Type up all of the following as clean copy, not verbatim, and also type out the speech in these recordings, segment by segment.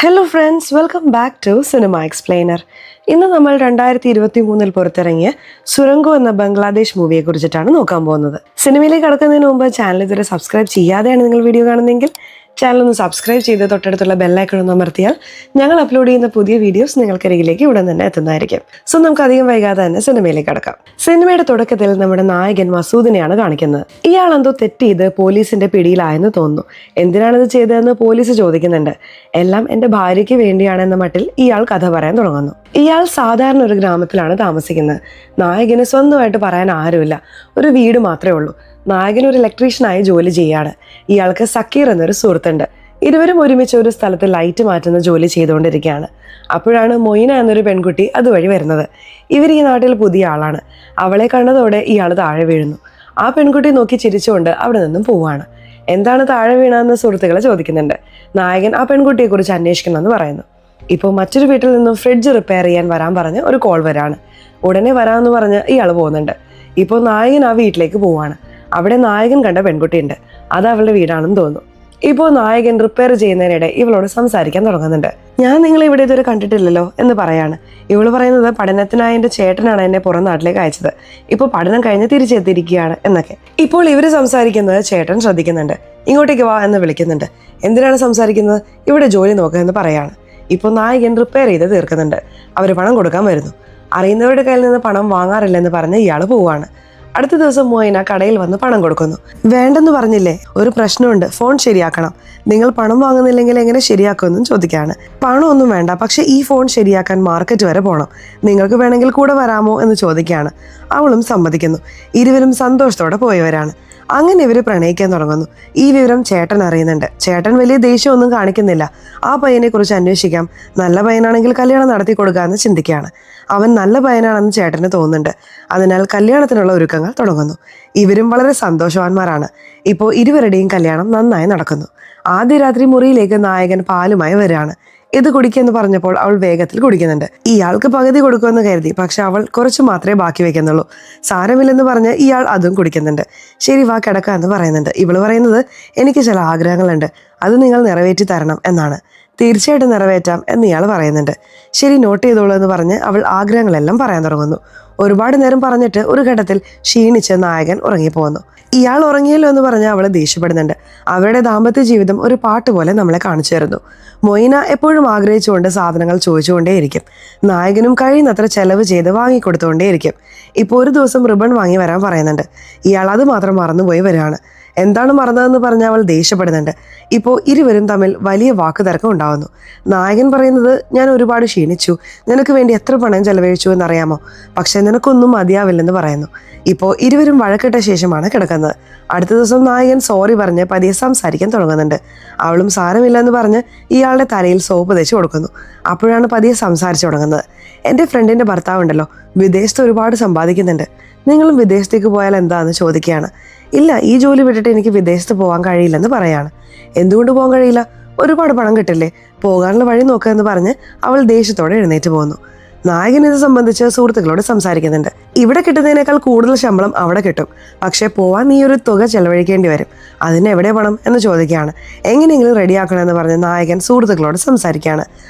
Hello friends, welcome back to cinema explainer. ഇന്ന് നമ്മൾ 2023 പുറത്തിറങ്ങിയ സുരംഗോ എന്ന ബംഗ്ലാദേശ് മൂവിയെ കുറിച്ചിട്ടാണ് നോക്കാൻ പോകുന്നത്. സിനിമയിലേക്ക് കടക്കുന്നതിന് മുമ്പ് ചാനൽ ഇതുവരെ സബ്സ്ക്രൈബ് ചെയ്യാതെയാണ് നിങ്ങൾ വീഡിയോ കാണുന്നതെങ്കിൽ ചാനൽ ഒന്ന് സബ്സ്ക്രൈബ് ചെയ്ത് തൊട്ടടുത്തുള്ള ബെല്ലൈക്കൺ ഒന്ന് അമർത്തിയാൽ ഞങ്ങൾ അപ്ലോഡ് ചെയ്യുന്ന പുതിയ വീഡിയോസ് നിങ്ങൾക്കരികിലേക്ക് ഉടൻ തന്നെ എത്തുന്നതായിരിക്കും. സോ നമുക്ക് അധികം വൈകാതെ തന്നെ സിനിമയിലേക്ക് കടക്കാം. സിനിമയുടെ തുടക്കത്തിൽ നമ്മുടെ നായകൻ മസൂദിനെയാണ് കാണിക്കുന്നത്. ഇയാൾ എന്തോ തെറ്റ് ചെയ്ത് പോലീസിന്റെ പിടിയിലായെന്ന് തോന്നുന്നു. എന്തിനാണിത് ചെയ്തതെന്ന് പോലീസ് ചോദിക്കുന്നുണ്ട്. എല്ലാം എന്റെ ഭാര്യയ്ക്ക് വേണ്ടിയാണെന്ന മട്ടിൽ ഇയാൾ കഥ പറയാൻ തുടങ്ങുന്നു. ഇയാൾ സാധാരണ ഒരു ഗ്രാമത്തിലാണ് താമസിക്കുന്നത്. നായകന് സ്വന്തമായിട്ട് പറയാൻ ആരുമില്ല, ഒരു വീട് മാത്രമേ ഉള്ളൂ. നായകൻ ഒരു ഇലക്ട്രീഷ്യനായി ജോലി ചെയ്യാണ്. ഇയാൾക്ക് സക്കീർ എന്നൊരു സുഹൃത്തുണ്ട്. ഇരുവരും ഒരുമിച്ച് ഒരു സ്ഥലത്ത് ലൈറ്റ് മാറ്റുന്ന ജോലി ചെയ്തുകൊണ്ടിരിക്കുകയാണ്. അപ്പോഴാണ് മൊയ്ന എന്നൊരു പെൺകുട്ടി അതുവഴി വരുന്നത്. ഇവർ ഈ നാട്ടിൽ പുതിയ ആളാണ്. അവളെ കണ്ടതോടെ ഇയാൾ താഴെ വീഴുന്നു. ആ പെൺകുട്ടി നോക്കി ചിരിച്ചുകൊണ്ട് അവിടെ നിന്നും പോവാണ്. എന്താണ് താഴെ വീണതെന്ന് സുഹൃത്തുക്കളെ ചോദിക്കുന്നുണ്ട്. നായകൻ ആ പെൺകുട്ടിയെക്കുറിച്ച് അന്വേഷിക്കണമെന്ന് പറയുന്നു. ഇപ്പോൾ മറ്റൊരു വീട്ടിൽ നിന്നും ഫ്രിഡ്ജ് റിപ്പയർ ചെയ്യാൻ വരാൻ പറഞ്ഞ് ഒരു കോൾ വരാണ്. ഉടനെ വരാമെന്ന് പറഞ്ഞ് ഇയാൾ പോകുന്നുണ്ട്. ഇപ്പോൾ നായകൻ ആ വീട്ടിലേക്ക് പോവാണ്. അവിടെ നായകൻ കണ്ട പെൺകുട്ടിയുണ്ട്. അത് അവളുടെ വീടാണെന്ന് തോന്നുന്നു. ഇപ്പോൾ നായകൻ റിപ്പയർ ചെയ്യുന്നതിനിടെ ഇവളോട് സംസാരിക്കാൻ തുടങ്ങുന്നുണ്ട്. ഞാൻ നിങ്ങളെ ഇവിടെ ഇതുവരെ കണ്ടിട്ടില്ലല്ലോ എന്ന് പറയാണ്. ഇവള് പറയുന്നത് പഠനത്തിനായി എൻ്റെ ചേട്ടനാണ് എന്നെ പുറം നാട്ടിലേക്ക് അയച്ചത്. ഇപ്പോൾ പഠനം കഴിഞ്ഞ് തിരിച്ചെത്തിയിരിക്കുകയാണ് എന്നൊക്കെ. ഇപ്പോൾ ഇവര് സംസാരിക്കുന്നത് ചേട്ടൻ ശ്രദ്ധിക്കുന്നുണ്ട്. ഇങ്ങോട്ടേക്ക് വാ എന്ന് വിളിക്കുന്നുണ്ട്. എന്തിനാണ് സംസാരിക്കുന്നത്? ഇവിടെ ജോലി നോക്കുക എന്ന് പറയാണ്. ഇപ്പോൾ നായകൻ റിപ്പയർ ചെയ്ത് തീർക്കുന്നുണ്ട്. അവർ പണം കൊടുക്കാൻ വരുന്നു. അറിയുന്നവരുടെ കയ്യിൽ നിന്ന് പണം വാങ്ങാറില്ലെന്ന് പറഞ്ഞ് ഇയാൾ പോവാണ്. അടുത്ത ദിവസം മൊയ്ന കടയിൽ വന്ന് പണം കൊടുക്കുന്നു. വേണ്ടെന്ന് പറഞ്ഞില്ലേ, ഒരു പ്രശ്നമുണ്ട്, ഫോൺ ശരിയാക്കണം. നിങ്ങൾ പണം വാങ്ങുന്നില്ലെങ്കിൽ എങ്ങനെ ശരിയാക്കുമെന്നും ചോദിക്കുകയാണ്. പണമൊന്നും വേണ്ട, പക്ഷെ ഈ ഫോൺ ശരിയാക്കാൻ മാർക്കറ്റ് വരെ പോകണം. നിങ്ങൾക്ക് വേണമെങ്കിൽ കൂടെ വരാമോ എന്ന് ചോദിക്കുകയാണ്. അവളും സമ്മതിക്കുന്നു. ഇരുവരും സന്തോഷത്തോടെ പോയവരാണ്. അങ്ങനെ ഇവർ പ്രണയിക്കാൻ തുടങ്ങുന്നു. ഈ വിവരം ചേട്ടൻ അറിയുന്നുണ്ട്. ചേട്ടൻ വലിയ ദേഷ്യമൊന്നും കാണിക്കുന്നില്ല. ആ പയ്യനെ കുറിച്ച് അന്വേഷിക്കാം, നല്ല പയ്യനാണെങ്കിൽ കല്യാണം നടത്തി കൊടുക്കാമെന്ന് ചിന്തിക്കുകയാണ്. അവൻ നല്ല പയ്യനാണെന്ന് ചേട്ടന് തോന്നുന്നുണ്ട്. അതിനാൽ കല്യാണത്തിനുള്ള ഒരുക്കങ്ങൾ തുടങ്ങുന്നു. ഇവരും വളരെ സന്തോഷവാന്മാരാണ്. ഇപ്പോൾ ഇരുവരുടെയും കല്യാണം നന്നായി നടക്കുന്നു. ആദ്യ രാത്രി മുറിയിലേക്ക് നായകൻ പാലുമായി വരികയാണ്. ഇത് കുടിക്കുമെന്ന് പറഞ്ഞപ്പോൾ അവൾ വേഗത്തിൽ കുടിക്കുന്നുണ്ട്. ഇയാൾക്ക് പകുതി കൊടുക്കുമെന്ന് കരുതി, പക്ഷെ അവൾ കുറച്ച് മാത്രമേ ബാക്കി വെക്കുന്നുള്ളൂ. സാരമില്ലെന്ന് പറഞ്ഞ് ഇയാൾ അതും കുടിക്കുന്നുണ്ട്. ശരി, വാ കിടക്കുക എന്ന് പറയുന്നുണ്ട്. ഇവള് പറയുന്നത്, എനിക്ക് ചില ആഗ്രഹങ്ങളുണ്ട്, അത് നിങ്ങൾ നിറവേറ്റി തരണം എന്നാണ്. തീർച്ചയായിട്ടും നിറവേറ്റാം എന്ന് ഇയാൾ പറയുന്നുണ്ട്. ശരി, നോട്ട് ചെയ്തോളൂ എന്ന് പറഞ്ഞ് അവൾ ആഗ്രഹങ്ങളെല്ലാം പറയാൻ തുടങ്ങുന്നു. ഒരുപാട് നേരം പറഞ്ഞിട്ട് ഒരു ഘട്ടത്തിൽ ക്ഷീണിച്ച് നായകൻ ഉറങ്ങിപ്പോകുന്നു. ഇയാൾ ഉറങ്ങിയല്ലോ എന്ന് പറഞ്ഞ് അവൾ ദേഷ്യപ്പെടുന്നുണ്ട്. അവരുടെ ദാമ്പത്യ ജീവിതം ഒരു പാട്ട് പോലെ നമ്മളെ കാണിച്ചു തരുന്നു. മൊയ്ന എപ്പോഴും ആഗ്രഹിച്ചുകൊണ്ട് സാധനങ്ങൾ ചോദിച്ചുകൊണ്ടേയിരിക്കും. നായകനും കഴിയുന്നത്ര ചെലവ് ചെയ്ത് വാങ്ങിക്കൊടുത്തുകൊണ്ടേയിരിക്കും. ഇപ്പോൾ ഒരു ദിവസം റിബൺ വാങ്ങി വരാൻ പറയുന്നുണ്ട്. ഇയാൾ അത് മാത്രം മറന്നുപോയി വരികയാണ്. എന്താണ് മറന്നതെന്ന് പറഞ്ഞ് അവൾ ദേഷ്യപ്പെടുന്നുണ്ട്. ഇപ്പോൾ ഇരുവരും തമ്മിൽ വലിയ വാക്കുതർക്കം ഉണ്ടാവുന്നു. നായകൻ പറയുന്നത്, ഞാൻ ഒരുപാട് ക്ഷീണിച്ചു, നിനക്ക് വേണ്ടി എത്ര പണം ചെലവഴിച്ചു എന്നറിയാമോ, പക്ഷെ നിനക്കൊന്നും മതിയാവില്ലെന്ന് പറയുന്നു. ഇപ്പോൾ ഇരുവരും വഴക്കിട്ട ശേഷമാണ് കിടക്കുന്നത്. അടുത്ത ദിവസം നായകൻ സോറി പറഞ്ഞ് പതിയെ സംസാരിക്കാൻ തുടങ്ങുന്നുണ്ട്. അവളും സാരമില്ലെന്ന് പറഞ്ഞ് ഇയാളുടെ തലയിൽ സോപ്പ് തേച്ച് കൊടുക്കുന്നു. അപ്പോഴാണ് പതിയെ സംസാരിച്ചു തുടങ്ങുന്നത്. എൻ്റെ ഫ്രണ്ടിൻ്റെ ഭർത്താവുണ്ടല്ലോ, വിദേശത്ത് ഒരുപാട് സമ്പാദിക്കുന്നുണ്ട്, നിങ്ങളും വിദേശത്തേക്ക് പോയാൽ എന്താണെന്ന് ചോദിക്കുകയാണ്. ഇല്ല, ഈ ജോലി വിട്ടിട്ട് എനിക്ക് വിദേശത്ത് പോകാൻ കഴിയില്ലെന്ന് പറയാണ്. എന്തുകൊണ്ട് പോകാൻ കഴിയില്ല? ഒരുപാട് പണം കിട്ടില്ലേ, പോകാനുള്ള വഴി നോക്കുക എന്ന് പറഞ്ഞ് അവൾ ദേഷ്യത്തോടെ എഴുന്നേറ്റ് പോകുന്നു. നായകൻ ഇത് സംബന്ധിച്ച് സുഹൃത്തുക്കളോട് സംസാരിക്കുന്നുണ്ട്. ഇവിടെ കിട്ടുന്നതിനേക്കാൾ കൂടുതൽ ശമ്പളം അവിടെ കിട്ടും, പക്ഷെ പോവാൻ നീ ഒരു തുക ചെലവഴിക്കേണ്ടി വരും. അതിന് എവിടെ പണം എന്ന് ചോദിക്കുകയാണ്. എങ്ങനെയെങ്കിലും റെഡിയാക്കണമെന്ന് പറഞ്ഞ് നായകൻ സുഹൃത്തുക്കളോട് സംസാരിക്കുകയാണ്.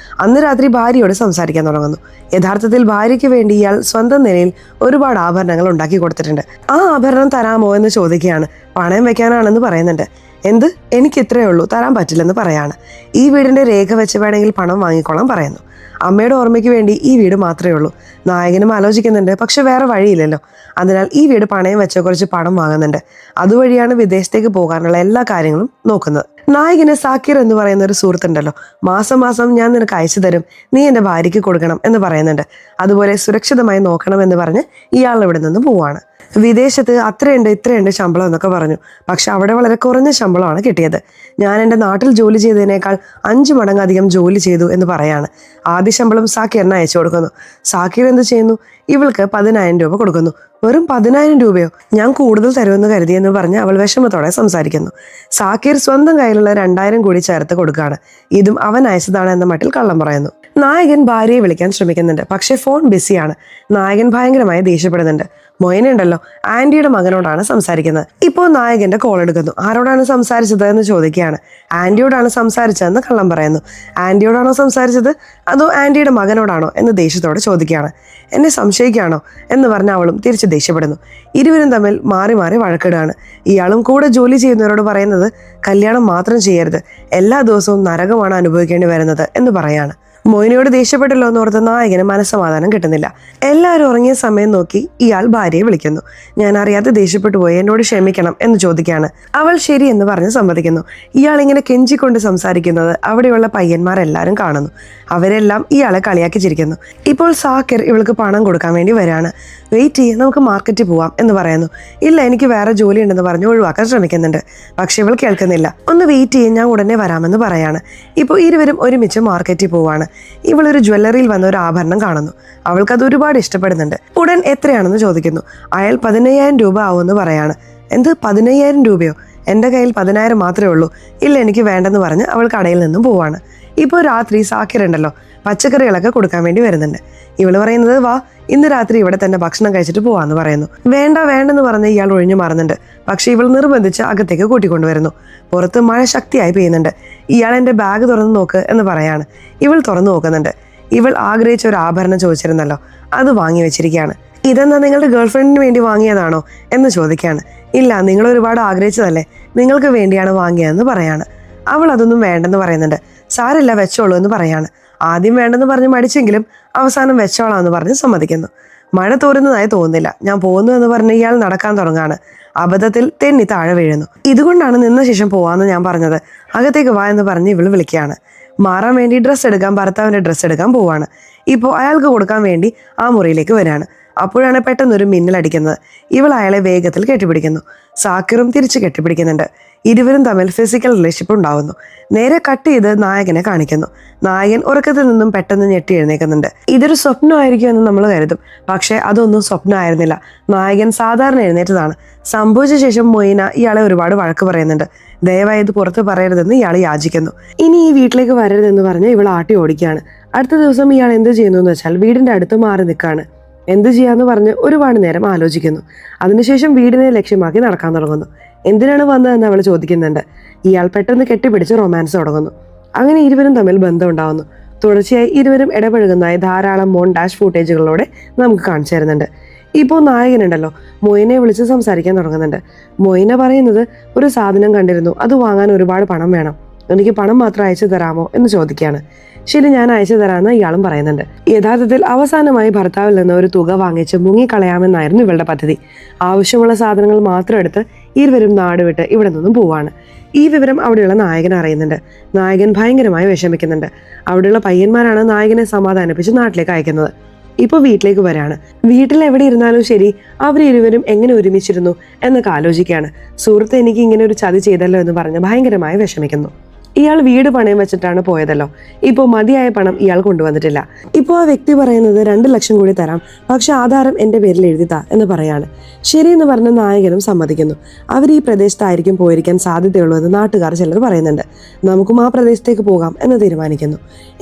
അന്ന് രാത്രി ഭാര്യയോട് സംസാരിക്കാൻ തുടങ്ങുന്നു. യഥാർത്ഥത്തിൽ ഭാര്യയ്ക്ക് വേണ്ടി ഇയാൾ സ്വന്തം നിലയിൽ ഒരുപാട് ആഭരണങ്ങൾ ഉണ്ടാക്കി കൊടുത്തിട്ടുണ്ട്. ആ ആഭരണം തരാമോ എന്ന് ചോദിക്കുകയാണ്. പണയം വെക്കാനാണെന്ന് പറയുന്നുണ്ട്. എന്ത്, എനിക്ക് ഇത്രയേ ഉള്ളൂ, തരാൻ പറ്റില്ലെന്ന് പറയാണ്. ഈ വീടിന്റെ രേഖ വെച്ച് വേണമെങ്കിൽ പണം വാങ്ങിക്കോളാൻ പറയുന്നു. അമ്മയുടെ ഓർമ്മയ്ക്ക് വേണ്ടി ഈ വീട് മാത്രമേ ഉള്ളൂ. നായകനും ആലോചിക്കുന്നുണ്ട്, പക്ഷെ വേറെ വഴിയില്ലല്ലോ. അതിനാൽ ഈ വീട് പണയം വെച്ച് കുറച്ച് പണം വാങ്ങുന്നുണ്ട്. അതുവഴിയാണ് വിദേശത്തേക്ക് പോകാനുള്ള എല്ലാ കാര്യങ്ങളും നോക്കുന്നത്. നായകന് സാക്കിർ എന്ന് പറയുന്ന ഒരു സുഹൃത്തുണ്ടല്ലോ, മാസം മാസം ഞാൻ നിനക്ക് അയച്ചു തരും, നീ എൻ്റെ ഭാര്യയ്ക്ക് കൊടുക്കണം എന്ന് പറയുന്നുണ്ട്. അതുപോലെ സുരക്ഷിതമായി നോക്കണം എന്ന് പറഞ്ഞ് ഇയാൾ ഇവിടെ നിന്ന് പോവാണ്. വിദേശത്ത് അത്രയുണ്ട് ഇത്രയുണ്ട് ശമ്പളം എന്നൊക്കെ പറഞ്ഞു, പക്ഷെ അവിടെ വളരെ കുറഞ്ഞ ശമ്പളമാണ് കിട്ടിയത്. ഞാൻ എൻ്റെ നാട്ടിൽ ജോലി ചെയ്തതിനേക്കാൾ 5 മടങ്ങ് അധികം ജോലി ചെയ്തു എന്ന് പറയാണ്. ആദ്യ ശമ്പളം സാക്കിറിന് അയച്ചു കൊടുക്കുന്നു. സാക്കിർ എന്ത് ചെയ്യുന്നു? ഇവൾക്ക് 10,000 രൂപ കൊടുക്കുന്നു. വെറും 10,000 രൂപയോ? ഞാൻ കൂടുതൽ തരുമെന്ന് കരുതിയെന്ന് പറഞ്ഞ് അവൾ വിഷമത്തോടെ സംസാരിക്കുന്നു. സാക്കിർ സ്വന്തം കയ്യിലുള്ള 2,000 കൂടി ചേർത്ത് കൊടുക്കുകയാണ്. ഇതും അവൻ അയച്ചതാണ് എന്ന മട്ടിൽ കള്ളം പറയുന്നു. നായകൻ ഭാര്യയെ വിളിക്കാൻ ശ്രമിക്കുന്നുണ്ട്, പക്ഷെ ഫോൺ ബിസിയാണ്. നായകൻ ഭയങ്കരമായി ദേഷ്യപ്പെടുന്നുണ്ട്. മൊയിന ഉണ്ടല്ലോ ആന്റിയുടെ മകനോടാണ് സംസാരിക്കുന്നത്. ഇപ്പോൾ നായകന്റെ കോൾ എടുക്കുന്നു. ആരോടാണ് സംസാരിച്ചത് എന്ന് ചോദിക്കുകയാണ്. ആന്റിയോടാണ് സംസാരിച്ചതെന്ന് കള്ളം പറയുന്നു. ആന്റിയോടാണോ സംസാരിച്ചത് അതോ ആന്റിയുടെ മകനോടാണോ എന്ന് ദേഷ്യത്തോടെ ചോദിക്കുകയാണ്. എന്നെ സംശയിക്കുകയാണോ എന്ന് പറഞ്ഞ അവളും തിരിച്ച് ദേഷ്യപ്പെടുന്നു. ഇരുവരും തമ്മിൽ മാറി മാറി വഴക്കിടുകയാണ്. ഇയാളും കൂടെ ജോലി ചെയ്യുന്നവരോട് പറയുന്നത് കല്യാണം മാത്രം ചെയ്യരുത്, എല്ലാ ദിവസവും നരകമാണ് അനുഭവിക്കേണ്ടി വരുന്നത് എന്ന് പറയാണ്. മൊയിനയോട് ദേഷ്യപ്പെട്ടല്ലോ എന്നോർത്ത് നായകന് മനസ്സമാധാനം കിട്ടുന്നില്ല. എല്ലാവരും ഉറങ്ങിയ സമയം നോക്കി ഇയാൾ ഭാര്യയെ വിളിക്കുന്നു. ഞാൻ അറിയാതെ ദേഷ്യപ്പെട്ടു പോയി, എന്നോട് ക്ഷമിക്കണം എന്ന് ചോദിക്കുകയാണ്. അവൾ ശരി എന്ന് പറഞ്ഞ് സമ്മതിക്കുന്നു. ഇയാൾ ഇങ്ങനെ കെഞ്ചിക്കൊണ്ട് സംസാരിക്കുന്നത് അവിടെയുള്ള പയ്യന്മാരെല്ലാവരും കാണുന്നു. അവരെല്ലാം ഇയാളെ കളിയാക്കി ചിരിക്കുന്നു. ഇപ്പോൾ സാക്കിർ ഇവൾക്ക് പണം കൊടുക്കാൻ വേണ്ടി വരികയാണ്. വെയിറ്റ് ചെയ്യ്, നമുക്ക് മാർക്കറ്റിൽ പോവാം എന്ന് പറയുന്നു. ഇല്ല, എനിക്ക് വേറെ ജോലി ഉണ്ടെന്ന് പറഞ്ഞ് ഒഴിവാക്കാൻ ശ്രമിക്കുന്നുണ്ട്. പക്ഷെ ഇവൾ കേൾക്കുന്നില്ല. ഒന്ന് വെയിറ്റ് ചെയ്യ്, ഞാൻ ഉടനെ വരാമെന്ന് പറയാണ്. ഇപ്പോൾ ഇരുവരും ഒരുമിച്ച് മാർക്കറ്റിൽ പോവാണ്. ഇവളൊരു ജ്വല്ലറിയിൽ വന്ന ഒരു ആഭരണം കാണുന്നു. അവൾക്കത് ഒരുപാട് ഇഷ്ടപ്പെടുന്നുണ്ട്. ഉടൻ എത്രയാണെന്ന് ചോദിക്കുന്നു. അയാൾ 15,000 രൂപ ആവുമെന്ന് പറയാണ്. എന്ത്, 15,000 രൂപയോ? എൻ്റെ കയ്യിൽ 10,000 മാത്രമേ ഉള്ളൂ. ഇല്ല, എനിക്ക് വേണ്ടെന്ന് പറഞ്ഞ് അവൾ കടയിൽ നിന്നും പോവാണ്. ഇപ്പോൾ രാത്രി സാക്കിർ ഉണ്ടല്ലോ പച്ചക്കറികളൊക്കെ കൊടുക്കാൻ വേണ്ടി വരുന്നുണ്ട്. ഇവള് പറയുന്നത് വാ, ഇന്ന് രാത്രി ഇവിടെ തന്നെ ഭക്ഷണം കഴിച്ചിട്ട് പോവാന്ന് പറയുന്നു. വേണ്ടെന്ന് പറഞ്ഞ് ഇയാൾ ഒഴിഞ്ഞു മാറുന്നുണ്ട്. പക്ഷെ ഇവൾ നിർബന്ധിച്ച് അകത്തേക്ക് കൂട്ടിക്കൊണ്ടുവരുന്നു. പുറത്ത് മഴ ശക്തിയായി പെയ്യുന്നുണ്ട്. ഇയാൾ എൻ്റെ ബാഗ് തുറന്ന് നോക്ക് എന്ന് പറയാണ്. ഇവൾ തുറന്നു നോക്കുന്നുണ്ട്. ഇവൾ ആഗ്രഹിച്ച ഒരു ആഭരണം ചോദിച്ചിരുന്നല്ലോ, അത് വാങ്ങി വെച്ചിരിക്കുകയാണ്. ഇതെന്നാ നിങ്ങളുടെ ഗേൾഫ്രണ്ടിന് വേണ്ടി വാങ്ങിയതാണോ എന്ന് ചോദിക്കുകയാണ്. ഇല്ല, നിങ്ങൾ ഒരുപാട് ആഗ്രഹിച്ചതല്ലേ, നിങ്ങൾക്ക് വേണ്ടിയാണ് വാങ്ങിയതെന്ന് പറയാണ്. അവൾ അതൊന്നും വേണ്ടെന്ന് പറയുന്നുണ്ട്. സാരില്ല, വെച്ചോളൂ എന്ന് പറയാണ്. ആദ്യം വേണ്ടെന്ന് പറഞ്ഞ് മടിച്ചെങ്കിലും അവസാനം വെച്ചോളാന്ന് പറഞ്ഞ് സമ്മതിക്കുന്നു. മഴ തോരുന്നതായി തോന്നുന്നില്ല. ഞാൻ പോകുന്നു എന്ന് പറഞ്ഞ് ഇയാൾ നടക്കാൻ തുടങ്ങാണ്. അബദ്ധത്തിൽ തെന്നി താഴെ വീഴുന്നു. ഇതുകൊണ്ടാണ് നിന്ന ശേഷം പോവാന്ന് ഞാൻ പറഞ്ഞത്, അകത്തേക്ക് വാ എന്ന് പറഞ്ഞ് ഇവള് വിളിക്കുകയാണ്. മാറാൻ വേണ്ടി ഡ്രസ്സ് എടുക്കാൻ ഭർത്താവിന്റെ ഡ്രസ്സ് എടുക്കാൻ പോവാണ്. ഇപ്പോൾ അയാൾക്ക് കൊടുക്കാൻ വേണ്ടി ആ മുറിയിലേക്ക് വരികയാണ്. അപ്പോഴാണ് പെട്ടെന്നൊരു മിന്നലടിക്കുന്നത്. ഇവൾ അയാളെ വേഗത്തിൽ കെട്ടിപ്പിടിക്കുന്നു. സാക്കിറും തിരിച്ച് കെട്ടിപ്പിടിക്കുന്നുണ്ട്. ഇരുവരും തമ്മിൽ ഫിസിക്കൽ റിലേഷൻഷിപ്പ് ഉണ്ടാവുന്നു. നേരെ കട്ട് ചെയ്ത് നായകനെ കാണിക്കുന്നു. നായകൻ ഉറക്കത്തിൽ നിന്നും പെട്ടെന്ന് ഞെട്ടി എഴുന്നേൽക്കുന്നുണ്ട്. ഇതൊരു സ്വപ്നമായിരിക്കും എന്ന് നമ്മൾ കരുതും. പക്ഷെ അതൊന്നും സ്വപ്നമായിരുന്നില്ല. നായകൻ സാധാരണ എഴുന്നേറ്റതാണ്. സംഭവിച്ച ശേഷം മൊയ്ന ഇയാളെ ഒരുപാട് വഴക്ക് പറയുന്നുണ്ട്. ദയവായി ഇത് പുറത്ത് പറയരുതെന്ന് ഇയാൾ യാചിക്കുന്നു. ഇനി ഈ വീട്ടിലേക്ക് വരരുതെന്ന് പറഞ്ഞ് ഇവൾ ആട്ടി ഓടിക്കുകയാണ്. അടുത്ത ദിവസം ഇയാൾ എന്ത് ചെയ്യുന്നു എന്ന് വെച്ചാൽ വീടിന്റെ അടുത്ത് മാറി നിൽക്കുകയാണ്. എന്ത് ചെയ്യാന്ന് പറഞ്ഞ് ഒരുപാട് നേരം ആലോചിക്കുന്നു. അതിനുശേഷം വീടിനെ ലക്ഷ്യമാക്കി നടക്കാൻ തുടങ്ങുന്നു. എന്തിനാണ് വന്നതെന്ന് അവൾ ചോദിക്കുന്നുണ്ട്. ഇയാൾ പെട്ടെന്ന് കെട്ടിപ്പിടിച്ച് റൊമാൻസ് തുടങ്ങുന്നു. അങ്ങനെ ഇരുവരും തമ്മിൽ ബന്ധം ഉണ്ടാവുന്നു. തുടർച്ചയായി ഇരുവരും ഇടപഴകുന്നതായി ധാരാളം മോണ്ടാഷ് ഫൂട്ടേജുകളിലൂടെ നമുക്ക് കാണിച്ചു തരുന്നുണ്ട്. ഇപ്പോൾ നായകനുണ്ടല്ലോ മൊയിനെ വിളിച്ച് സംസാരിക്കാൻ തുടങ്ങുന്നുണ്ട്. മൊയിന പറയുന്നത് ഒരു സാധനം കണ്ടിരുന്നു, അത് വാങ്ങാൻ ഒരുപാട് പണം വേണം, എനിക്ക് പണം മാത്രം അയച്ചു തരാമോ എന്ന് ചോദിക്കുകയാണ്. ശരി, ഞാൻ അയച്ചു തരാമെന്ന് ഇയാളും പറയുന്നുണ്ട്. യഥാർത്ഥത്തിൽ അവസാനമായി ഭർത്താവിൽ നിന്ന് ഒരു തുക വാങ്ങിച്ച് മുങ്ങിക്കളയാമെന്നായിരുന്നു ഇവളുടെ പദ്ധതി. ആവശ്യമുള്ള സാധനങ്ങൾ മാത്രം എടുത്ത് ഇരുവരും നാട് വിട്ട് ഇവിടെ നിന്നും പോവാണ്. ഈ വിവരം അവിടെയുള്ള നായകൻ അറിയുന്നുണ്ട്. നായകൻ ഭയങ്കരമായി വിഷമിക്കുന്നുണ്ട്. അവിടെയുള്ള പയ്യന്മാരാണ് നായകനെ സമാധാനിപ്പിച്ച് നാട്ടിലേക്ക് അയക്കുന്നത്. ഇപ്പൊ വീട്ടിലേക്ക് വരാണ്. വീട്ടിൽ എവിടെ ഇരുന്നാലും ശരി, അവരിരുവരും എങ്ങനെ ഒരുമിച്ചിരുന്നു എന്നൊക്കെ ആലോചിക്കുകയാണ്. സുഹൃത്ത് എനിക്ക് ഇങ്ങനെ ഒരു ചതി ചെയ്തല്ലോ എന്ന് പറഞ്ഞ് ഭയങ്കരമായി വിഷമിക്കുന്നു. ഇയാൾ വീട് പണയം വെച്ചിട്ടാണ് പോയതല്ലോ, ഇപ്പോൾ മതിയായ പണം ഇയാൾ കൊണ്ടുവന്നിട്ടില്ല. ഇപ്പോൾ ആ വ്യക്തി പറയുന്നത് 2 ലക്ഷം കൂടി തരാം, പക്ഷെ ആധാരം എൻ്റെ പേരിൽ എഴുതിത്താ എന്ന് പറയാണ്. ശരിയെന്ന് പറഞ്ഞ നായകനും സമ്മതിക്കുന്നു. അവർ ഈ പ്രദേശത്തായിരിക്കും പോയിരിക്കാൻ സാധ്യതയുള്ളൂ എന്ന് നാട്ടുകാർ ചിലർ പറയുന്നുണ്ട്. നമുക്കും ആ പ്രദേശത്തേക്ക് പോകാം എന്ന് തീരുമാനിക്കുന്നു.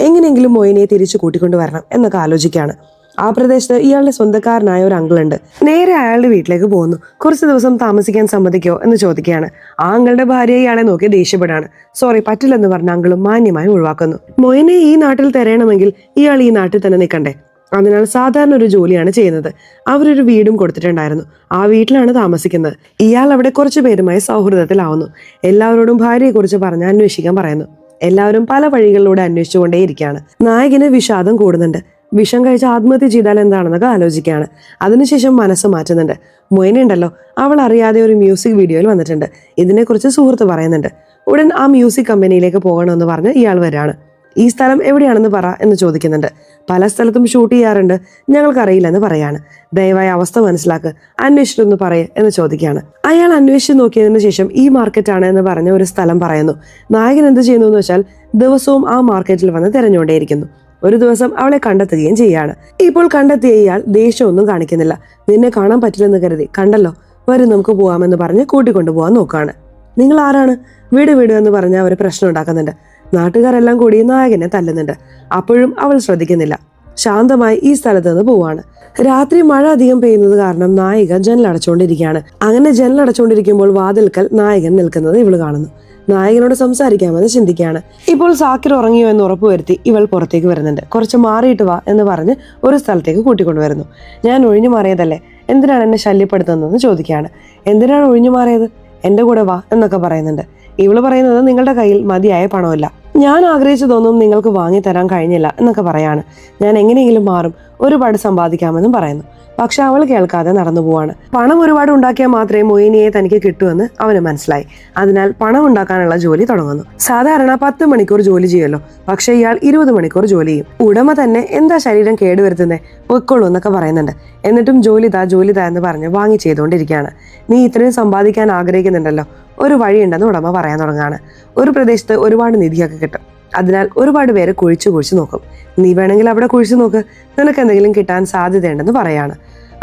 എങ്ങനെയെങ്കിലും മൊയിനെ തിരിച്ചു കൂട്ടിക്കൊണ്ടുവരണം എന്നൊക്കെ ആലോചിക്കുകയാണ്. ആ പ്രദേശത്ത് ഇയാളുടെ സ്വന്തക്കാരനായ ഒരു അങ്കിൾ ഉണ്ട്. നേരെ അയാളുടെ വീട്ടിലേക്ക് പോകുന്നു. കുറച്ച് ദിവസം താമസിക്കാൻ സമ്മതിക്കോ എന്ന് ചോദിക്കുകയാണ്. ആ അങ്കിളുടെ ഭാര്യ ഇയാളെ നോക്കി ദേഷ്യപ്പെടാണ്. സോറി, പറ്റില്ലെന്ന് പറഞ്ഞ അങ്കിളും മാന്യമായി ഒഴിവാക്കുന്നു. മൊയിനെ ഈ നാട്ടിൽ തരണമെങ്കിൽ ഇയാൾ ഈ നാട്ടിൽ തന്നെ നിൽക്കണ്ടേ. അതിനാൽ സാധാരണ ഒരു ജോലിയാണ് ചെയ്യുന്നത്. അവരൊരു വീടും കൊടുത്തിട്ടുണ്ടായിരുന്നു. ആ വീട്ടിലാണ് താമസിക്കുന്നത്. ഇയാൾ അവിടെ കുറച്ചു പേരുമായി സൗഹൃദത്തിലാവുന്നു. എല്ലാവരോടും ഭാര്യയെക്കുറിച്ച് പറഞ്ഞ് അന്വേഷിക്കാൻ പറയുന്നു. എല്ലാവരും പല വഴികളിലൂടെ അന്വേഷിച്ചുകൊണ്ടേയിരിക്കുകയാണ്. നായകന് വിഷാദം കൂടുന്നുണ്ട്. വിഷം കഴിച്ച് ആത്മഹത്യ ചെയ്താൽ എന്താണെന്നൊക്കെ ആലോചിക്കുകയാണ്. അതിനുശേഷം മനസ്സ് മാറ്റുന്നുണ്ട്. മൊയിനുണ്ടല്ലോ, അവൾ അറിയാതെ ഒരു മ്യൂസിക് വീഡിയോയിൽ വന്നിട്ടുണ്ട്. ഇതിനെക്കുറിച്ച് സുഹൃത്ത് പറയുന്നുണ്ട്. ഉടൻ ആ മ്യൂസിക് കമ്പനിയിലേക്ക് പോകണമെന്ന് പറഞ്ഞ് ഇയാൾ വരികയാണ്. ഈ സ്ഥലം എവിടെയാണെന്ന് പറ എന്ന് ചോദിക്കുന്നുണ്ട്. പല സ്ഥലത്തും ഷൂട്ട് ചെയ്യാറുണ്ട്, ഞങ്ങൾക്കറിയില്ലെന്ന് പറയാണ്. ദയവായി അവസ്ഥ മനസ്സിലാക്ക്, അന്വേഷിച്ചൊന്ന് പറയേ എന്ന് ചോദിക്കുകയാണ്. അയാൾ അന്വേഷിച്ച് നോക്കിയതിനു ശേഷം ഈ മാർക്കറ്റാണ് എന്ന് പറഞ്ഞ ഒരു സ്ഥലം പറയുന്നു. നായകൻ എന്ത് ചെയ്യുന്നു എന്ന് വെച്ചാൽ ദിവസവും ആ മാർക്കറ്റിൽ വന്ന് തിരഞ്ഞുകൊണ്ടേയിരിക്കുന്നു. ഒരു ദിവസം അവളെ കണ്ടെത്തുകയും ചെയ്യാണ്. ഇപ്പോൾ കണ്ടെത്തിയ ഇയാൾ ദേഷ്യമൊന്നും കാണിക്കുന്നില്ല. നിന്നെ കാണാൻ പറ്റില്ലെന്ന് കരുതി, കണ്ടല്ലോ, വരും നമുക്ക് പോവാമെന്ന് പറഞ്ഞ് കൂട്ടിക്കൊണ്ടുപോകാൻ നോക്കുകയാണ്. നിങ്ങൾ ആരാണ്? വീട് എന്ന് പറഞ്ഞ് അവർ പ്രശ്നം ഉണ്ടാക്കുന്നുണ്ട്. നാട്ടുകാരെല്ലാം കൂടി നായകനെ തല്ലുന്നുണ്ട്. അപ്പോഴും അവൾ ശ്രദ്ധിക്കുന്നില്ല. ശാന്തമായി ഈ സ്ഥലത്ത് നിന്ന് പോവാണ്. രാത്രി മഴ അധികം പെയ്യുന്നത് കാരണം നായിക ജനലടച്ചുകൊണ്ടിരിക്കുകയാണ്. അങ്ങനെ ജനലടച്ചുകൊണ്ടിരിക്കുമ്പോൾ വാതിൽക്കൽ നായകൻ നിൽക്കുന്നത് ഇവള് കാണുന്നു. നായകനോട് സംസാരിക്കാമെന്ന് ചിന്തിക്കുകയാണ്. ഇപ്പോൾ സാക്കിർ ഉറങ്ങിയോ എന്ന് ഉറപ്പുവരുത്തി ഇവൾ പുറത്തേക്ക് വരുന്നുണ്ട്. കുറച്ച് മാറിയിട്ട് വാ എന്ന് പറഞ്ഞ് ഒരു സ്ഥലത്തേക്ക് കൂട്ടിക്കൊണ്ടുവരുന്നു. ഞാൻ ഒഴിഞ്ഞു മാറിയതല്ലേ, എന്തിനാണ് എന്നെ ശല്യപ്പെടുത്തുന്നതെന്ന് ചോദിക്കുകയാണ്. എന്തിനാണ് ഒഴിഞ്ഞു മാറിയത്, എന്റെ കൂടെ വാ എന്നൊക്കെ പറയുന്നുണ്ട്. ഇവള് പറയുന്നത് നിങ്ങളുടെ കയ്യിൽ മതിയായ പണമില്ല, ഞാൻ ആഗ്രഹിച്ചതൊന്നും നിങ്ങൾക്ക് വാങ്ങിത്തരാൻ കഴിഞ്ഞില്ല എന്നൊക്കെ പറയാണ്. ഞാൻ എങ്ങനെയെങ്കിലും മാറും, ഒരുപാട് സമ്പാദിക്കാമെന്നും പറയുന്നു. പക്ഷെ അവൾ കേൾക്കാതെ നടന്നു പോവാണ്. പണം ഒരുപാട് ഉണ്ടാക്കിയാൽ മാത്രമേ മൊയിനിയെ തനിക്ക് കിട്ടുമെന്ന് അവന് മനസ്സിലായി. അതിനാൽ പണം ഉണ്ടാക്കാനുള്ള ജോലി തുടങ്ങുന്നു. സാധാരണ 10 മണിക്കൂർ ജോലി ചെയ്യുമല്ലോ, പക്ഷെ ഇയാൾ 20 മണിക്കൂർ ജോലി ചെയ്യും. ഉടമ തന്നെ എന്താ ശരീരം കേടുവരുത്തുന്നേ, പൊയ്ക്കൊള്ളൂ എന്നൊക്കെ പറയുന്നുണ്ട്. എന്നിട്ടും ജോലി താ എന്ന് പറഞ്ഞ് വാങ്ങി ചെയ്തുകൊണ്ടിരിക്കുകയാണ്. നീ ഇത്രയും സമ്പാദിക്കാൻ ആഗ്രഹിക്കുന്നുണ്ടല്ലോ, ഒരു വഴിയുണ്ടെന്ന് ഉടമ പറയാൻ തുടങ്ങുകയാണ്. ഒരു പ്രദേശത്ത് ഒരുപാട് നിധിയൊക്കെ കിട്ടും, അതിനാൽ ഒരുപാട് പേര് കുഴിച്ചു നോക്കും. നീ വേണമെങ്കിൽ അവിടെ കുഴിച്ചു നോക്ക്, നിനക്ക് എന്തെങ്കിലും കിട്ടാൻ സാധ്യതയുണ്ടെന്ന് പറയാണ്.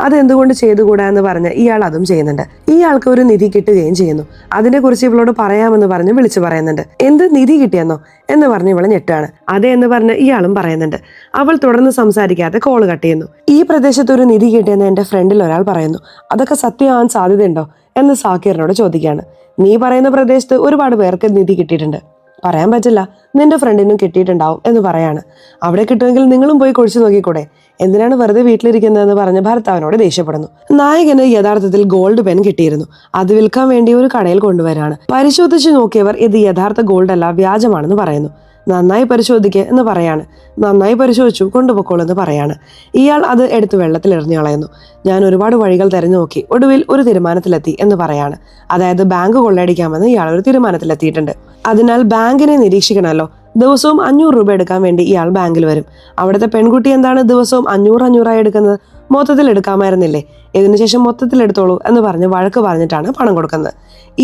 അതെന്തുകൊണ്ട് ചെയ്തുകൂടാ എന്ന് പറഞ്ഞ് ഇയാൾ അതും ചെയ്യുന്നുണ്ട്. ഇയാൾക്ക് ഒരു നിധി കിട്ടുകയും ചെയ്യുന്നു. അതിനെക്കുറിച്ച് ഇവളോട് പറയാമെന്ന് പറഞ്ഞ് വിളിച്ചു പറയുന്നുണ്ട്. എന്ത് നിധി കിട്ടിയെന്നോ എന്ന് പറഞ്ഞ് ഇവളെ ഞെട്ടാണ്. അതെ എന്ന് പറഞ്ഞ് ഇയാളും പറയുന്നുണ്ട്. അവൾ തുടർന്ന് സംസാരിക്കാതെ കോള് കട്ട് ചെയ്യുന്നു. ഈ പ്രദേശത്ത് ഒരു നിധി കിട്ടിയെന്ന് എന്റെ ഫ്രണ്ടിൽ ഒരാൾ പറയുന്നു, അതൊക്കെ സത്യമാവാൻ സാധ്യതയുണ്ടോ എന്ന് സാക്കിറിനോട് ചോദിക്കുകയാണ്. നീ പറയുന്ന പ്രദേശത്ത് ഒരുപാട് പേർക്ക് നിധി കിട്ടിയിട്ടുണ്ട്, പറയാൻ പറ്റില്ല, നിന്റെ ഫ്രണ്ടിനും കിട്ടിയിട്ടുണ്ടാവും എന്ന് പറയാണ്. അവിടെ കിട്ടുമെങ്കിൽ നിങ്ങളും പോയി കുഴിച്ചു നോക്കിക്കൂടെ, എന്തിനാണ് വെറുതെ വീട്ടിലിരിക്കുന്നതെന്ന് പറഞ്ഞ് ഭർത്താവിനോട് ദേഷ്യപ്പെടുന്നു. നായകന് യഥാർത്ഥത്തിൽ ഗോൾഡ് പെൻ കിട്ടിയിരുന്നു. അത് വിൽക്കാൻ വേണ്ടി ഒരു കടയിൽ കൊണ്ടുവരാണ്. പരിശോധിച്ച് നോക്കിയവർ ഇത് യഥാർത്ഥ ഗോൾഡ് അല്ല, വ്യാജമാണെന്ന് പറയുന്നു. നന്നായി പരിശോധിക്കുക എന്ന് പറയാണ്. നന്നായി പരിശോധിച്ചു, കൊണ്ടുപോക്കോളൂ എന്ന് പറയാണ്. ഇയാൾ അത് എടുത്ത് വെള്ളത്തിൽ എറിഞ്ഞു കളയുന്നു. ഞാൻ ഒരുപാട് വഴികൾ തെരഞ്ഞു നോക്കി, ഒടുവിൽ ഒരു തീരുമാനത്തിലെത്തി എന്ന് പറയാണ്. അതായത് ബാങ്ക് കൊള്ളയടിക്കാമെന്ന് ഇയാൾ ഒരു തീരുമാനത്തിലെത്തിയിട്ടുണ്ട്. അതിനാൽ ബാങ്കിനെ നിരീക്ഷിക്കണമല്ലോ. ദിവസവും 500 രൂപ എടുക്കാൻ വേണ്ടി ഇയാൾ ബാങ്കിൽ വരും. അവിടുത്തെ പെൺകുട്ടി എന്താണ് ദിവസവും 500 എടുക്കുന്നത്, മൊത്തത്തിൽ എടുക്കാമായിരുന്നില്ലേ, ഇതിനുശേഷം മൊത്തത്തിൽ എടുത്തോളൂ എന്ന് പറഞ്ഞ് വഴക്ക് പറഞ്ഞിട്ടാണ് പണം കൊടുക്കുന്നത്.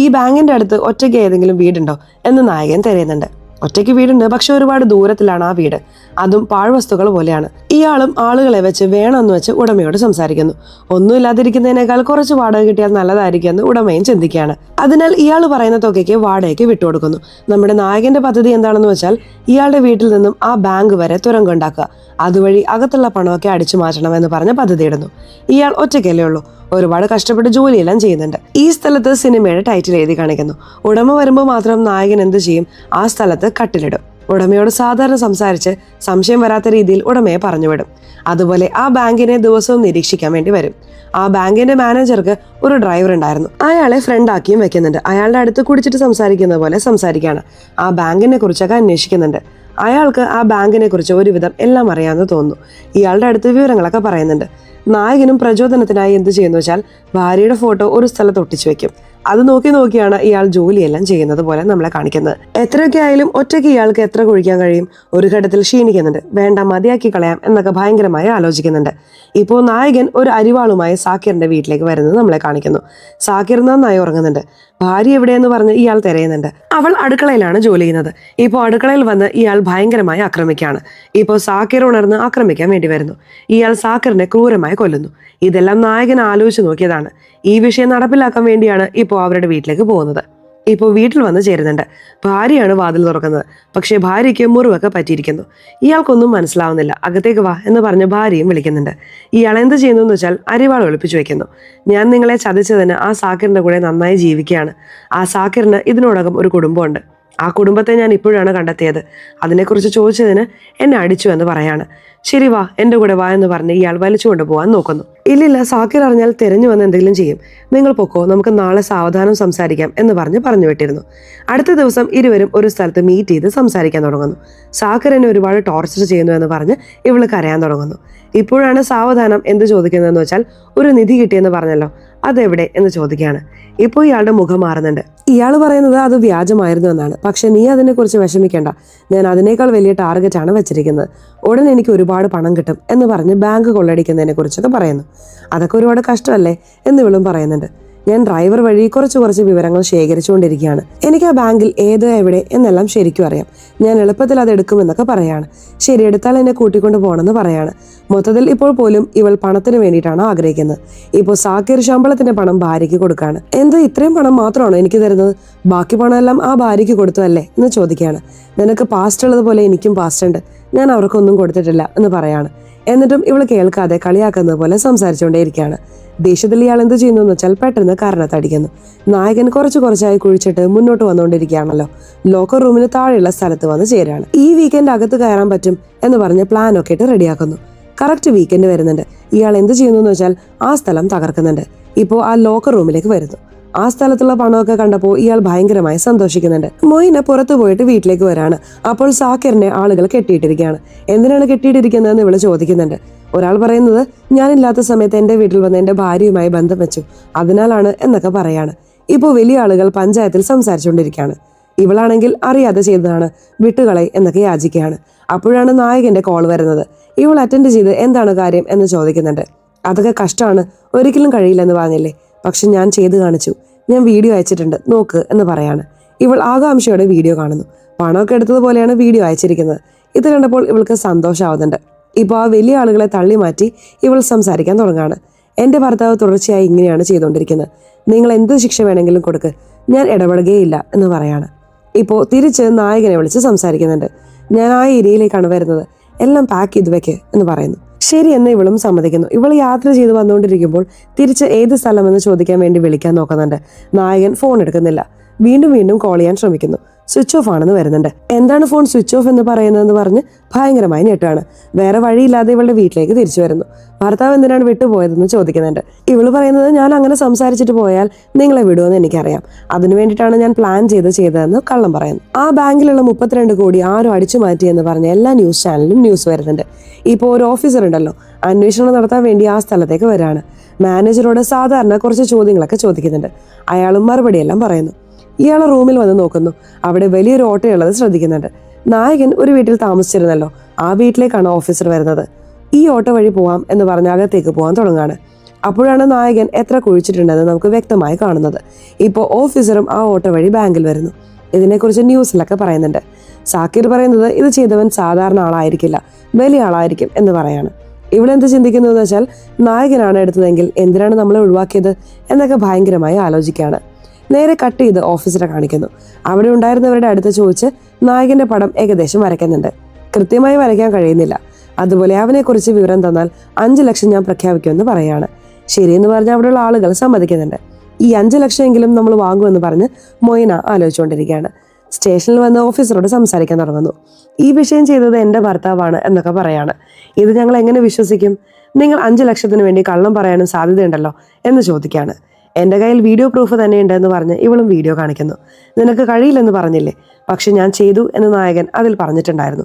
ഈ ബാങ്കിന്റെ അടുത്ത് ഒറ്റയ്ക്ക് ഏതെങ്കിലും വീടുണ്ടോ എന്ന് നായകൻ തിരയുന്നുണ്ട്. ഒറ്റയ്ക്ക് വീടുണ്ട്, പക്ഷെ ഒരുപാട് ദൂരത്തിലാണ് ആ വീട്, അതും പാഴ്വസ്തുക്കൾ പോലെയാണ്. ഇയാളും ആളുകളെ വെച്ച് വേണമെന്ന് വെച്ച് ഉടമയോട് സംസാരിക്കുന്നു. ഒന്നുമില്ലാതിരിക്കുന്നതിനേക്കാൾ കുറച്ച് വാടക കിട്ടിയാൽ നല്ലതായിരിക്കും എന്ന് ഉടമയും ചിന്തിക്കുകയാണ്. അതിനാൽ ഇയാൾ പറയുന്ന തുകയ്ക്ക് വാടകയ്ക്ക് വിട്ടുകൊടുക്കുന്നു. നമ്മുടെ നായകന്റെ പദ്ധതി എന്താണെന്ന് വെച്ചാൽ ഇയാളുടെ വീട്ടിൽ നിന്നും ആ ബാങ്ക് വരെ തുരങ്കം ഉണ്ടാക്കുക, അതുവഴി അകത്തുള്ള പണമൊക്കെ അടിച്ചു മാറ്റണമെന്ന് പറഞ്ഞ് പദ്ധതി ഇടുന്നു. ഇയാൾ ഒറ്റയ്ക്കല്ലേ ഉള്ളൂ, ഒരുപാട് കഷ്ടപ്പെട്ട് ജോലിയെല്ലാം ചെയ്യുന്നുണ്ട്. ഈ സ്ഥലത്ത് സിനിമയുടെ ടൈറ്റിൽ എഴുതി കാണിക്കുന്നു. ഉടമ വരുമ്പോൾ മാത്രം നായകൻ എന്ത് ചെയ്യും, ആ സ്ഥലത്ത് കട്ടിലിടും. ഉടമയോട് സാധാരണ സംസാരിച്ച് സംശയം വരാത്ത രീതിയിൽ ഉടമയെ പറഞ്ഞുവിടും. അതുപോലെ ആ ബാങ്കിനെ ദിവസവും നിരീക്ഷിക്കാൻ വേണ്ടി വരും. ആ ബാങ്കിന്റെ മാനേജർക്ക് ഒരു ഡ്രൈവർ ഉണ്ടായിരുന്നു. അയാളെ ഫ്രണ്ടാക്കിയും വെക്കുന്നുണ്ട്. അയാളുടെ അടുത്ത് കുടിച്ചിട്ട് സംസാരിക്കുന്ന പോലെ സംസാരിക്കുകയാണ്. ആ ബാങ്കിനെ കുറിച്ചൊക്കെ അന്വേഷിക്കുന്നുണ്ട്. അയാൾക്ക് ആ ബാങ്കിനെ കുറിച്ച് ഒരുവിധം എല്ലാം അറിയാമെന്ന് തോന്നുന്നു. ഇയാളുടെ അടുത്ത് വിവരങ്ങളൊക്കെ പറയുന്നുണ്ട്. നായകനും പ്രചോദനത്തിനായി എന്ത് ചെയ്യുന്നു വെച്ചാൽ ഭാര്യയുടെ ഫോട്ടോ ഒരു സ്ഥലത്ത് ഒട്ടിച്ചു വെക്കും. അത് നോക്കിയാണ് ഇയാൾ ജോലിയെല്ലാം ചെയ്യുന്നത് പോലെ നമ്മളെ കാണിക്കുന്നത്. എത്രയൊക്കെ ആയാലും ഒറ്റയ്ക്ക് ഇയാൾക്ക് എത്ര കുഴിക്കാൻ കഴിയും, ഒരു ഘട്ടത്തിൽ ക്ഷീണിക്കുന്നുണ്ട്. വേണ്ട, മതിയാക്കി കളയാം എന്നൊക്കെ ഭയങ്കരമായി ആലോചിക്കുന്നുണ്ട്. ഇപ്പോൾ നായകൻ ഒരു അരിവാളുമായി സാക്കിറിന്റെ വീട്ടിലേക്ക് വരുന്നത് നമ്മളെ കാണിക്കുന്നു. സാക്കിർ നന്നായി ഉറങ്ങുന്നുണ്ട്. ഭാര്യ എവിടെയെന്ന് പറഞ്ഞ് ഇയാൾ തിരയുന്നുണ്ട്. അവൾ അടുക്കളയിലാണ് ജോലി ചെയ്യുന്നത്. ഇപ്പോൾ അടുക്കളയിൽ വന്ന് ഇയാൾ ഭയങ്കരമായി ആക്രമിക്കുകയാണ്. ഇപ്പോൾ സാക്കിർ ഉണർന്ന് ആക്രമിക്കാൻ വേണ്ടി വരുന്നു. ഇയാൾ സാക്കിറിനെ ക്രൂരമായി കൊല്ലുന്നു. ഇതെല്ലാം നായകൻ ആലോചിച്ച് നോക്കിയതാണ്. ഈ വിഷയം നടപ്പിലാക്കാൻ വേണ്ടിയാണ് ഇപ്പോൾ അവരുടെ വീട്ടിലേക്ക് പോകുന്നത്. ഇപ്പോൾ വീട്ടിൽ വന്ന് ചേരുന്നുണ്ട്. ഭാര്യയാണ് വാതിൽ തുറക്കുന്നത്. പക്ഷേ ഭാര്യയ്ക്ക് മുറിവൊക്കെ പറ്റിയിരിക്കുന്നു. ഇയാൾക്കൊന്നും മനസ്സിലാവുന്നില്ല. അകത്തേക്ക് വാ എന്ന് പറഞ്ഞ് ഭാര്യയും വിളിക്കുന്നുണ്ട്. ഇയാൾ എന്ത് ചെയ്യുന്നു എന്ന് വെച്ചാൽ അരിവാൾ ഒളിപ്പിച്ചു വെക്കുന്നു. ഞാൻ നിങ്ങളെ ചതിച്ചതിന് ആ സാക്കിറിന്റെ കൂടെ നന്നായി ജീവിക്കുകയാണ്. ആ സാക്കിറിന് ഇതിനോടകം ഒരു കുടുംബമുണ്ട്. ആ കുടുംബത്തെ ഞാൻ ഇപ്പോഴാണ് കണ്ടെത്തിയത്. അതിനെക്കുറിച്ച് ചോദിച്ചതിന് എന്നെ അടിച്ചു എന്ന് പറയാണ്. ശരി വാ, എൻ്റെ കൂടെ വാ എന്ന് പറഞ്ഞ് ഇയാൾ വലിച്ചുകൊണ്ട് പോകാൻ നോക്കുന്നു. ഇല്ലില്ല, സാക്കിർ അറിഞ്ഞാൽ തിരഞ്ഞു വന്ന് എന്തെങ്കിലും ചെയ്യും, നിങ്ങൾ പൊക്കോ, നമുക്ക് നാളെ സാവധാനം സംസാരിക്കാം എന്ന് പറഞ്ഞു വിട്ടിരുന്നു. അടുത്ത ദിവസം ഇരുവരും ഒരു സ്ഥലത്ത് മീറ്റ് ചെയ്ത് സംസാരിക്കാൻ തുടങ്ങുന്നു. സാക്കിർ എന്നെ ഒരുപാട് ടോർച്ചർ ചെയ്യുന്നു എന്ന് പറഞ്ഞ് ഇവള് കരയാൻ തുടങ്ങുന്നു. ഇപ്പോഴാണ് സാവധാനം എന്ത് ചോദിക്കുന്നതെന്ന് വെച്ചാൽ ഒരു നിധി കിട്ടിയെന്ന് പറഞ്ഞല്ലോ, അതെവിടെ എന്ന് ചോദിക്കുകയാണ്. ഇപ്പോൾ ഇയാളുടെ മുഖം മാറുന്നുണ്ട്. ഇയാൾ പറയുന്നത് അത് വ്യാജമായിരുന്നു എന്നാണ്. പക്ഷെ നീ അതിനെക്കുറിച്ച് വിഷമിക്കേണ്ട, ഞാൻ അതിനേക്കാൾ വലിയ ടാർഗറ്റാണ് വെച്ചിരിക്കുന്നത്. ഉടൻ എനിക്ക് ഒരുപാട് പണം കിട്ടും എന്ന് പറഞ്ഞ് ബാങ്ക് കൊള്ളയടിക്കുന്നതിനെ കുറിച്ചൊക്കെ പറയുന്നു. അതൊക്കെ ഒരുപാട് കഷ്ടമല്ലേ എന്ന് ഇവളും പറയുന്നുണ്ട്. ഞാൻ ഡ്രൈവർ വഴി കുറച്ച് വിവരങ്ങൾ ശേഖരിച്ചുകൊണ്ടിരിക്കുകയാണ്. എനിക്ക് ആ ബാങ്കിൽ ഏത് എവിടെ എന്നെല്ലാം ശരിക്കും അറിയാം. ഞാൻ എളുപ്പത്തിൽ അത് എടുക്കുമെന്നൊക്കെ പറയാണ്. ശരി, എടുത്താൽ എന്നെ കൂട്ടിക്കൊണ്ട് പോകണമെന്ന് പറയാണ്. മൊത്തത്തിൽ ഇപ്പോൾ പോലും ഇവൾ പണത്തിന് വേണ്ടിയിട്ടാണ് ആഗ്രഹിക്കുന്നത്. ഇപ്പോൾ സാക്കിർ ശമ്പളത്തിന്റെ പണം ഭാര്യയ്ക്ക് കൊടുക്കാണ്. എന്ത് ഇത്രയും പണം മാത്രമാണോ എനിക്ക് തരുന്നത്, ബാക്കി പണമെല്ലാം ആ ഭാര്യയ്ക്ക് കൊടുത്തു അല്ലേ എന്ന് ചോദിക്കുകയാണ്. നിനക്ക് പാസ്റ്റ് ഉള്ളതുപോലെ എനിക്കും പാസ്റ്റ് ഉണ്ട്, ഞാൻ അവർക്കൊന്നും കൊടുത്തിട്ടില്ല എന്ന് പറയാണ്. എന്നിട്ടും ഇവൾ കേൾക്കാതെ കളിയാക്കുന്നത് പോലെ സംസാരിച്ചുകൊണ്ടേയിരിക്കുകയാണ്. ദേഷ്യത്തിൽ ഇയാൾ എന്ത് ചെയ്യുന്നു എന്ന് വെച്ചാൽ പെട്ടെന്ന് കാരണത്തടിക്കുന്നു. നായകൻ കുറച്ചായി കുഴിച്ചിട്ട് മുന്നോട്ട് വന്നുകൊണ്ടിരിക്കുകയാണല്ലോ. ലോക്കർ റൂമിന് താഴെയുള്ള സ്ഥലത്ത് വന്ന് ചേരാണ്. ഈ വീക്കെൻഡ് അകത്ത് കയറാൻ പറ്റും എന്ന് പറഞ്ഞ് പ്ലാനൊക്കെ ഇട്ട് റെഡിയാക്കുന്നു. കറക്റ്റ് വീക്കെൻഡ് വരുന്നുണ്ട്. ഇയാൾ എന്ത് ചെയ്യുന്നു എന്ന് വെച്ചാൽ ആ സ്ഥലം തകർക്കുന്നുണ്ട്. ഇപ്പോൾ ആ ലോക്കർ റൂമിലേക്ക് വരുന്നു. ആ സ്ഥലത്തുള്ള പണമൊക്കെ കണ്ടപ്പോൾ ഇയാൾ ഭയങ്കരമായി സന്തോഷിക്കുന്നുണ്ട്. മൊയിന പുറത്തു പോയിട്ട് വീട്ടിലേക്ക് വരാണ്. അപ്പോൾ സാക്കിറിനെ ആളുകൾ കെട്ടിയിട്ടിരിക്കുകയാണ്. എന്തിനാണ് കെട്ടിയിട്ടിരിക്കുന്നതെന്ന് ഇവള് ചോദിക്കുന്നുണ്ട്. ഒരാൾ പറയുന്നത് ഞാനില്ലാത്ത സമയത്ത് എന്റെ വീട്ടിൽ വന്ന് എന്റെ ഭാര്യയുമായി ബന്ധം വെച്ചു, അതിനാലാണ് എന്നൊക്കെ പറയാണ്. ഇപ്പോൾ വലിയ ആളുകൾ പഞ്ചായത്തിൽ സംസാരിച്ചുകൊണ്ടിരിക്കുകയാണ്. ഇവളാണെങ്കിൽ അറിയാതെ ചെയ്തതാണ്, വിട്ടുകളെ എന്നൊക്കെ യാചിക്കുകയാണ്. അപ്പോഴാണ് നായകന്റെ കോൾ വരുന്നത്. ഇവൾ അറ്റൻഡ് ചെയ്ത് എന്താണ് കാര്യം എന്ന് ചോദിക്കുന്നുണ്ട്. അതൊക്കെ കഷ്ടമാണ്, ഒരിക്കലും കഴിയില്ലെന്ന് പറഞ്ഞില്ലേ, പക്ഷെ ഞാൻ ചെയ്തു കാണിച്ചു, ഞാൻ വീഡിയോ അയച്ചിട്ടുണ്ട് നോക്ക് എന്ന് പറയാണ്. ഇവൾ ആകാംക്ഷയോടെ വീഡിയോ കാണുന്നു. പണമൊക്കെ എടുത്തതുപോലെയാണ് വീഡിയോ അയച്ചിരിക്കുന്നത്. ഇത് കണ്ടപ്പോൾ ഇവൾക്ക് സന്തോഷമാവുന്നുണ്ട്. ഇപ്പോൾ ആ വലിയ ആളുകളെ തള്ളി മാറ്റി ഇവൾ സംസാരിക്കാൻ തുടങ്ങാണ്. എൻ്റെ ഭർത്താവ് തുടർച്ചയായി ഇങ്ങനെയാണ് ചെയ്തുകൊണ്ടിരിക്കുന്നത്, നിങ്ങൾ എന്ത് ശിക്ഷ വേണമെങ്കിലും കൊടുക്ക്, ഞാൻ ഇടപെടുകയില്ല എന്ന് പറയാണ്. ഇപ്പോൾ തിരിച്ച് നായകനെ വിളിച്ച് സംസാരിക്കുന്നുണ്ട്. ഞാൻ ആ ഏരിയയിലേക്കാണ് വരുന്നത്, എല്ലാം പാക്ക് ചെയ്ത് വെക്ക് എന്ന് പറയുന്നു. ശരി എന്ന് ഇവളും സമ്മതിക്കുന്നു. ഇവൾ യാത്ര ചെയ്ത് വന്നുകൊണ്ടിരിക്കുമ്പോൾ തിരിച്ച് ഏത് സ്ഥലമെന്ന് ചോദിക്കാൻ വേണ്ടി വിളിക്കാൻ നോക്കുന്നുണ്ട്. നായകൻ ഫോൺ എടുക്കുന്നില്ല. വീണ്ടും കോൾ ചെയ്യാൻ ശ്രമിക്കുന്നു. സ്വിച്ച് ഓഫ് ആണെന്ന് വരുന്നുണ്ട്. എന്താണ് ഫോൺ സ്വിച്ച് ഓഫ് എന്ന് പറയുന്നതെന്ന് പറഞ്ഞ് ഭയങ്കരമായി ഞെട്ടാണ്. വേറെ വഴിയില്ലാതെ ഇവളുടെ വീട്ടിലേക്ക് തിരിച്ചു വരുന്നു. ഭർത്താവ് എന്തിനാണ് വിട്ടുപോയതെന്ന് ചോദിക്കുന്നുണ്ട്. ഇവള് പറയുന്നത് ഞാൻ അങ്ങനെ സംസാരിച്ചിട്ട് പോയാൽ നിങ്ങളെ വിടുമെന്ന് എനിക്കറിയാം, അതിനു വേണ്ടിയിട്ടാണ് ഞാൻ പ്ലാൻ ചെയ്തതെന്ന് കള്ളം പറയുന്നു. ആ ബാങ്കിലുള്ള 32 കോടി ആരും അടിച്ചു മാറ്റി എന്ന് പറഞ്ഞ എല്ലാ ന്യൂസ് ചാനലിലും ന്യൂസ് വരുന്നുണ്ട്. ഇപ്പോൾ ഒരു ഓഫീസർ ഉണ്ടല്ലോ, അന്വേഷണം നടത്താൻ വേണ്ടി ആ സ്ഥലത്തേക്ക് വരാണ്. മാനേജറോട് സാധാരണ കുറച്ച് ചോദ്യങ്ങളൊക്കെ ചോദിക്കുന്നുണ്ട്. അയാളും മറുപടിയെല്ലാം പറയുന്നു. ഇയാളെ റൂമിൽ വന്ന് നോക്കുന്നു. അവിടെ വലിയൊരു ഓട്ടോയുള്ളത് ശ്രദ്ധിക്കുന്നുണ്ട്. നായകൻ ഒരു വീട്ടിൽ താമസിച്ചിരുന്നല്ലോ, ആ വീട്ടിലേക്കാണ് ഓഫീസർ വരുന്നത്. ഈ ഓട്ടോ വഴി പോവാം എന്ന് പറഞ്ഞ് അകത്തേക്ക് പോകാൻ തുടങ്ങാണ്. അപ്പോഴാണ് നായകൻ എത്ര കുഴിച്ചിട്ടുണ്ടെന്ന് നമുക്ക് വ്യക്തമായി കാണുന്നത്. ഇപ്പോൾ ഓഫീസറും ആ ഓട്ടോ വഴി ബാങ്കിൽ വരുന്നു. ഇതിനെക്കുറിച്ച് ന്യൂസിലൊക്കെ പറയുന്നുണ്ട്. സാക്കിർ പറയുന്നത് ഇത് ചെയ്തവൻ സാധാരണ ആളായിരിക്കില്ല, വലിയ ആളായിരിക്കും എന്ന് പറയാണ്. ഇവിടെ എന്ത് ചിന്തിക്കുന്നു എന്ന് വെച്ചാൽ നായകനാണ് എടുത്തതെങ്കിൽ എന്തിനാണ് നമ്മളെ ഒഴിവാക്കിയത് എന്നൊക്കെ ഭയങ്കരമായി ആലോചിക്കുകയാണ്. നേരെ കട്ട് ചെയ്ത് ഓഫീസറെ കാണിക്കുന്നു. അവിടെ ഉണ്ടായിരുന്നവരുടെ അടുത്ത് ചോദിച്ച് നായകന്റെ പടം ഏകദേശം വരയ്ക്കുന്നുണ്ട്. കൃത്യമായി വരയ്ക്കാൻ കഴിയുന്നില്ല. അതുപോലെ അവനെക്കുറിച്ച് വിവരം തന്നാൽ 5 ലക്ഷം ഞാൻ പ്രഖ്യാപിക്കുമെന്ന് പറയാണ്. ശരിയെന്ന് പറഞ്ഞ് അവിടെയുള്ള ആളുകൾ സമ്മതിക്കുന്നുണ്ട്. ഈ 5 ലക്ഷമെങ്കിലും നമ്മൾ വാങ്ങുമെന്ന് പറഞ്ഞ് മൊയ്ന ആലോചിച്ചുകൊണ്ടിരിക്കുകയാണ്. സ്റ്റേഷനിൽ വന്ന് ഓഫീസറോട് സംസാരിക്കാൻ തുടങ്ങുന്നു. ഈ വിഷയം ചെയ്തത് എൻ്റെ ഭർത്താവാണ് എന്നൊക്കെ പറയാണ്. ഇത് ഞങ്ങൾ എങ്ങനെ വിശ്വസിക്കും? നിങ്ങൾ 5 ലക്ഷത്തിന് വേണ്ടി കള്ളം പറയാനും സാധ്യതയുണ്ടല്ലോ എന്ന് ചോദിക്കുകയാണ്. എൻ്റെ കയ്യിൽ വീഡിയോ പ്രൂഫ് തന്നെയുണ്ട് എന്ന് പറഞ്ഞ് ഇവളും വീഡിയോ കാണിക്കുന്നു. നിനക്ക് കഴിയില്ലെന്ന് പറഞ്ഞില്ലേ, പക്ഷെ ഞാൻ ചെയ്തു എന്ന് നായകൻ അതിൽ പറഞ്ഞിട്ടുണ്ടായിരുന്നു.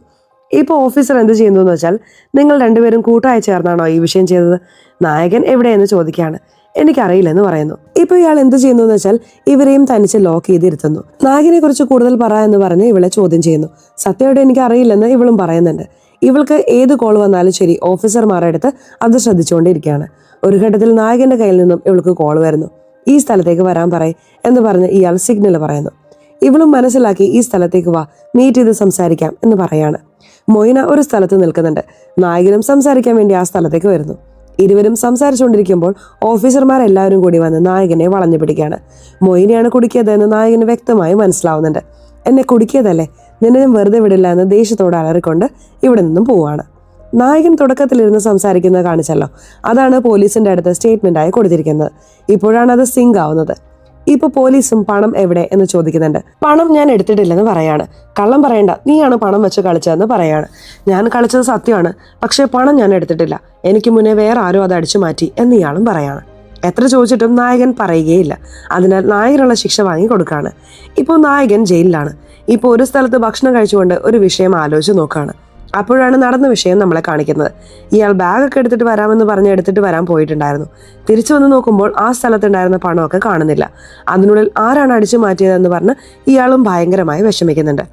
ഇപ്പോൾ ഓഫീസർ എന്ത് ചെയ്യുന്നു എന്ന് വെച്ചാൽ നിങ്ങൾ രണ്ടുപേരും കൂട്ടായി ചേർന്നാണോ ഈ വിഷയം ചെയ്തത്? നായകൻ എവിടെയെന്ന് ചോദിക്കുകയാണ്. എനിക്കറിയില്ലെന്ന് പറയുന്നു. ഇപ്പോൾ ഇയാൾ എന്ത് ചെയ്യുന്നു എന്ന് വെച്ചാൽ ഇവരെയും തനിച്ച് ലോക്ക് ചെയ്തിരുത്തുന്നു. നായകനെ കുറിച്ച് കൂടുതൽ പറ എന്ന് പറഞ്ഞ് ഇവളെ ചോദ്യം ചെയ്യുന്നു. സത്യമായിട്ട് എനിക്ക് അറിയില്ലെന്ന് ഇവളും പറയുന്നുണ്ട്. ഇവൾക്ക് ഏത് കോൾ വന്നാലും ശരി ഓഫീസർമാരുടെ അടുത്ത് അത് ശ്രദ്ധിച്ചുകൊണ്ടിരിക്കുകയാണ്. ഒരു ഘട്ടത്തിൽ നായകന്റെ കയ്യിൽ നിന്നും ഇവൾക്ക് കോൾ വരുന്നു. ഈ സ്ഥലത്തേക്ക് വരാൻ പറയ് എന്ന് പറഞ്ഞ് ഇയാൾ സിഗ്നൽ പറയുന്നു. ഇവളും മനസ്സിലാക്കി ഈ സ്ഥലത്തേക്ക് വാ, മീറ്റ് ചെയ്ത് സംസാരിക്കാം എന്ന് പറയാണ്. മൊയ്ന ഒരു സ്ഥലത്ത് നിൽക്കുന്നുണ്ട്. നായകനും സംസാരിക്കാൻ വേണ്ടി ആ സ്ഥലത്തേക്ക് വരുന്നു. ഇരുവരും സംസാരിച്ചുകൊണ്ടിരിക്കുമ്പോൾ ഓഫീസർമാരെല്ലാവരും കൂടി വന്ന് നായകനെ വളഞ്ഞു പിടിക്കുകയാണ്. മൊയ്നയാണ് കുടുക്കിയതെന്ന് നായകന് വ്യക്തമായി മനസ്സിലാവുന്നുണ്ട്. എന്നെ കുടുക്കിയതല്ലേ, നിന്നെ ഞാൻ വെറുതെ വിടില്ല എന്ന് ദേഷ്യത്തോടെ അലറിക്കൊണ്ട് ഇവിടെ നിന്നും പോവാണ്. നായകൻ തുടക്കത്തിലിരുന്ന് സംസാരിക്കുന്നത് കാണിച്ചല്ലോ, അതാണ് പോലീസിന്റെ അടുത്ത് സ്റ്റേറ്റ്മെന്റായി കൊടുത്തിരിക്കുന്നത്. ഇപ്പോഴാണ് അത് സിങ്ക് ആവുന്നത്. ഇപ്പൊ പോലീസും പണം എവിടെ എന്ന് ചോദിക്കുന്നുണ്ട്. പണം ഞാൻ എടുത്തിട്ടില്ലെന്ന് പറയാണ്. കള്ളം പറയണ്ട, നീയാണ് പണം വെച്ച് കളിച്ചതെന്ന് പറയാണ്. ഞാൻ കളിച്ചത് സത്യമാണ്, പക്ഷെ പണം ഞാൻ എടുത്തിട്ടില്ല, എനിക്ക് മുന്നേ വേറെ ആരോ അത് അടിച്ചു മാറ്റി എന്ന് ഇയാളും പറയാണ്. എത്ര ചോദിച്ചിട്ടും നായകൻ പറയുകയില്ല. അതിനാൽ നായകനുള്ള ശിക്ഷ വാങ്ങി കൊടുക്കുകയാണ്. ഇപ്പോൾ നായകൻ ജയിലിലാണ്. ഇപ്പോൾ ഒരു സ്ഥലത്ത് ഭക്ഷണം കഴിച്ചുകൊണ്ട് ഒരു വിഷയം ആലോചിച്ച് നോക്കുകയാണ്. അപ്പോഴാണ് നടന്ന വിഷയം നമ്മളെ കാണിക്കുന്നത്. ഇയാൾ ബാഗൊക്കെ എടുത്തിട്ട് വരാമെന്ന് പറഞ്ഞ് എടുത്തിട്ട് വരാൻ പോയിട്ടുണ്ടായിരുന്നു. തിരിച്ചു വന്ന് നോക്കുമ്പോൾ ആ സ്ഥലത്തുണ്ടായിരുന്ന പണമൊക്കെ കാണുന്നില്ല. അതിനുള്ളിൽ ആരാണ് അടിച്ചു മാറ്റിയതെന്ന് പറഞ്ഞ് ഇയാളും ഭയങ്കരമായി വിഷമിക്കുന്നുണ്ട്.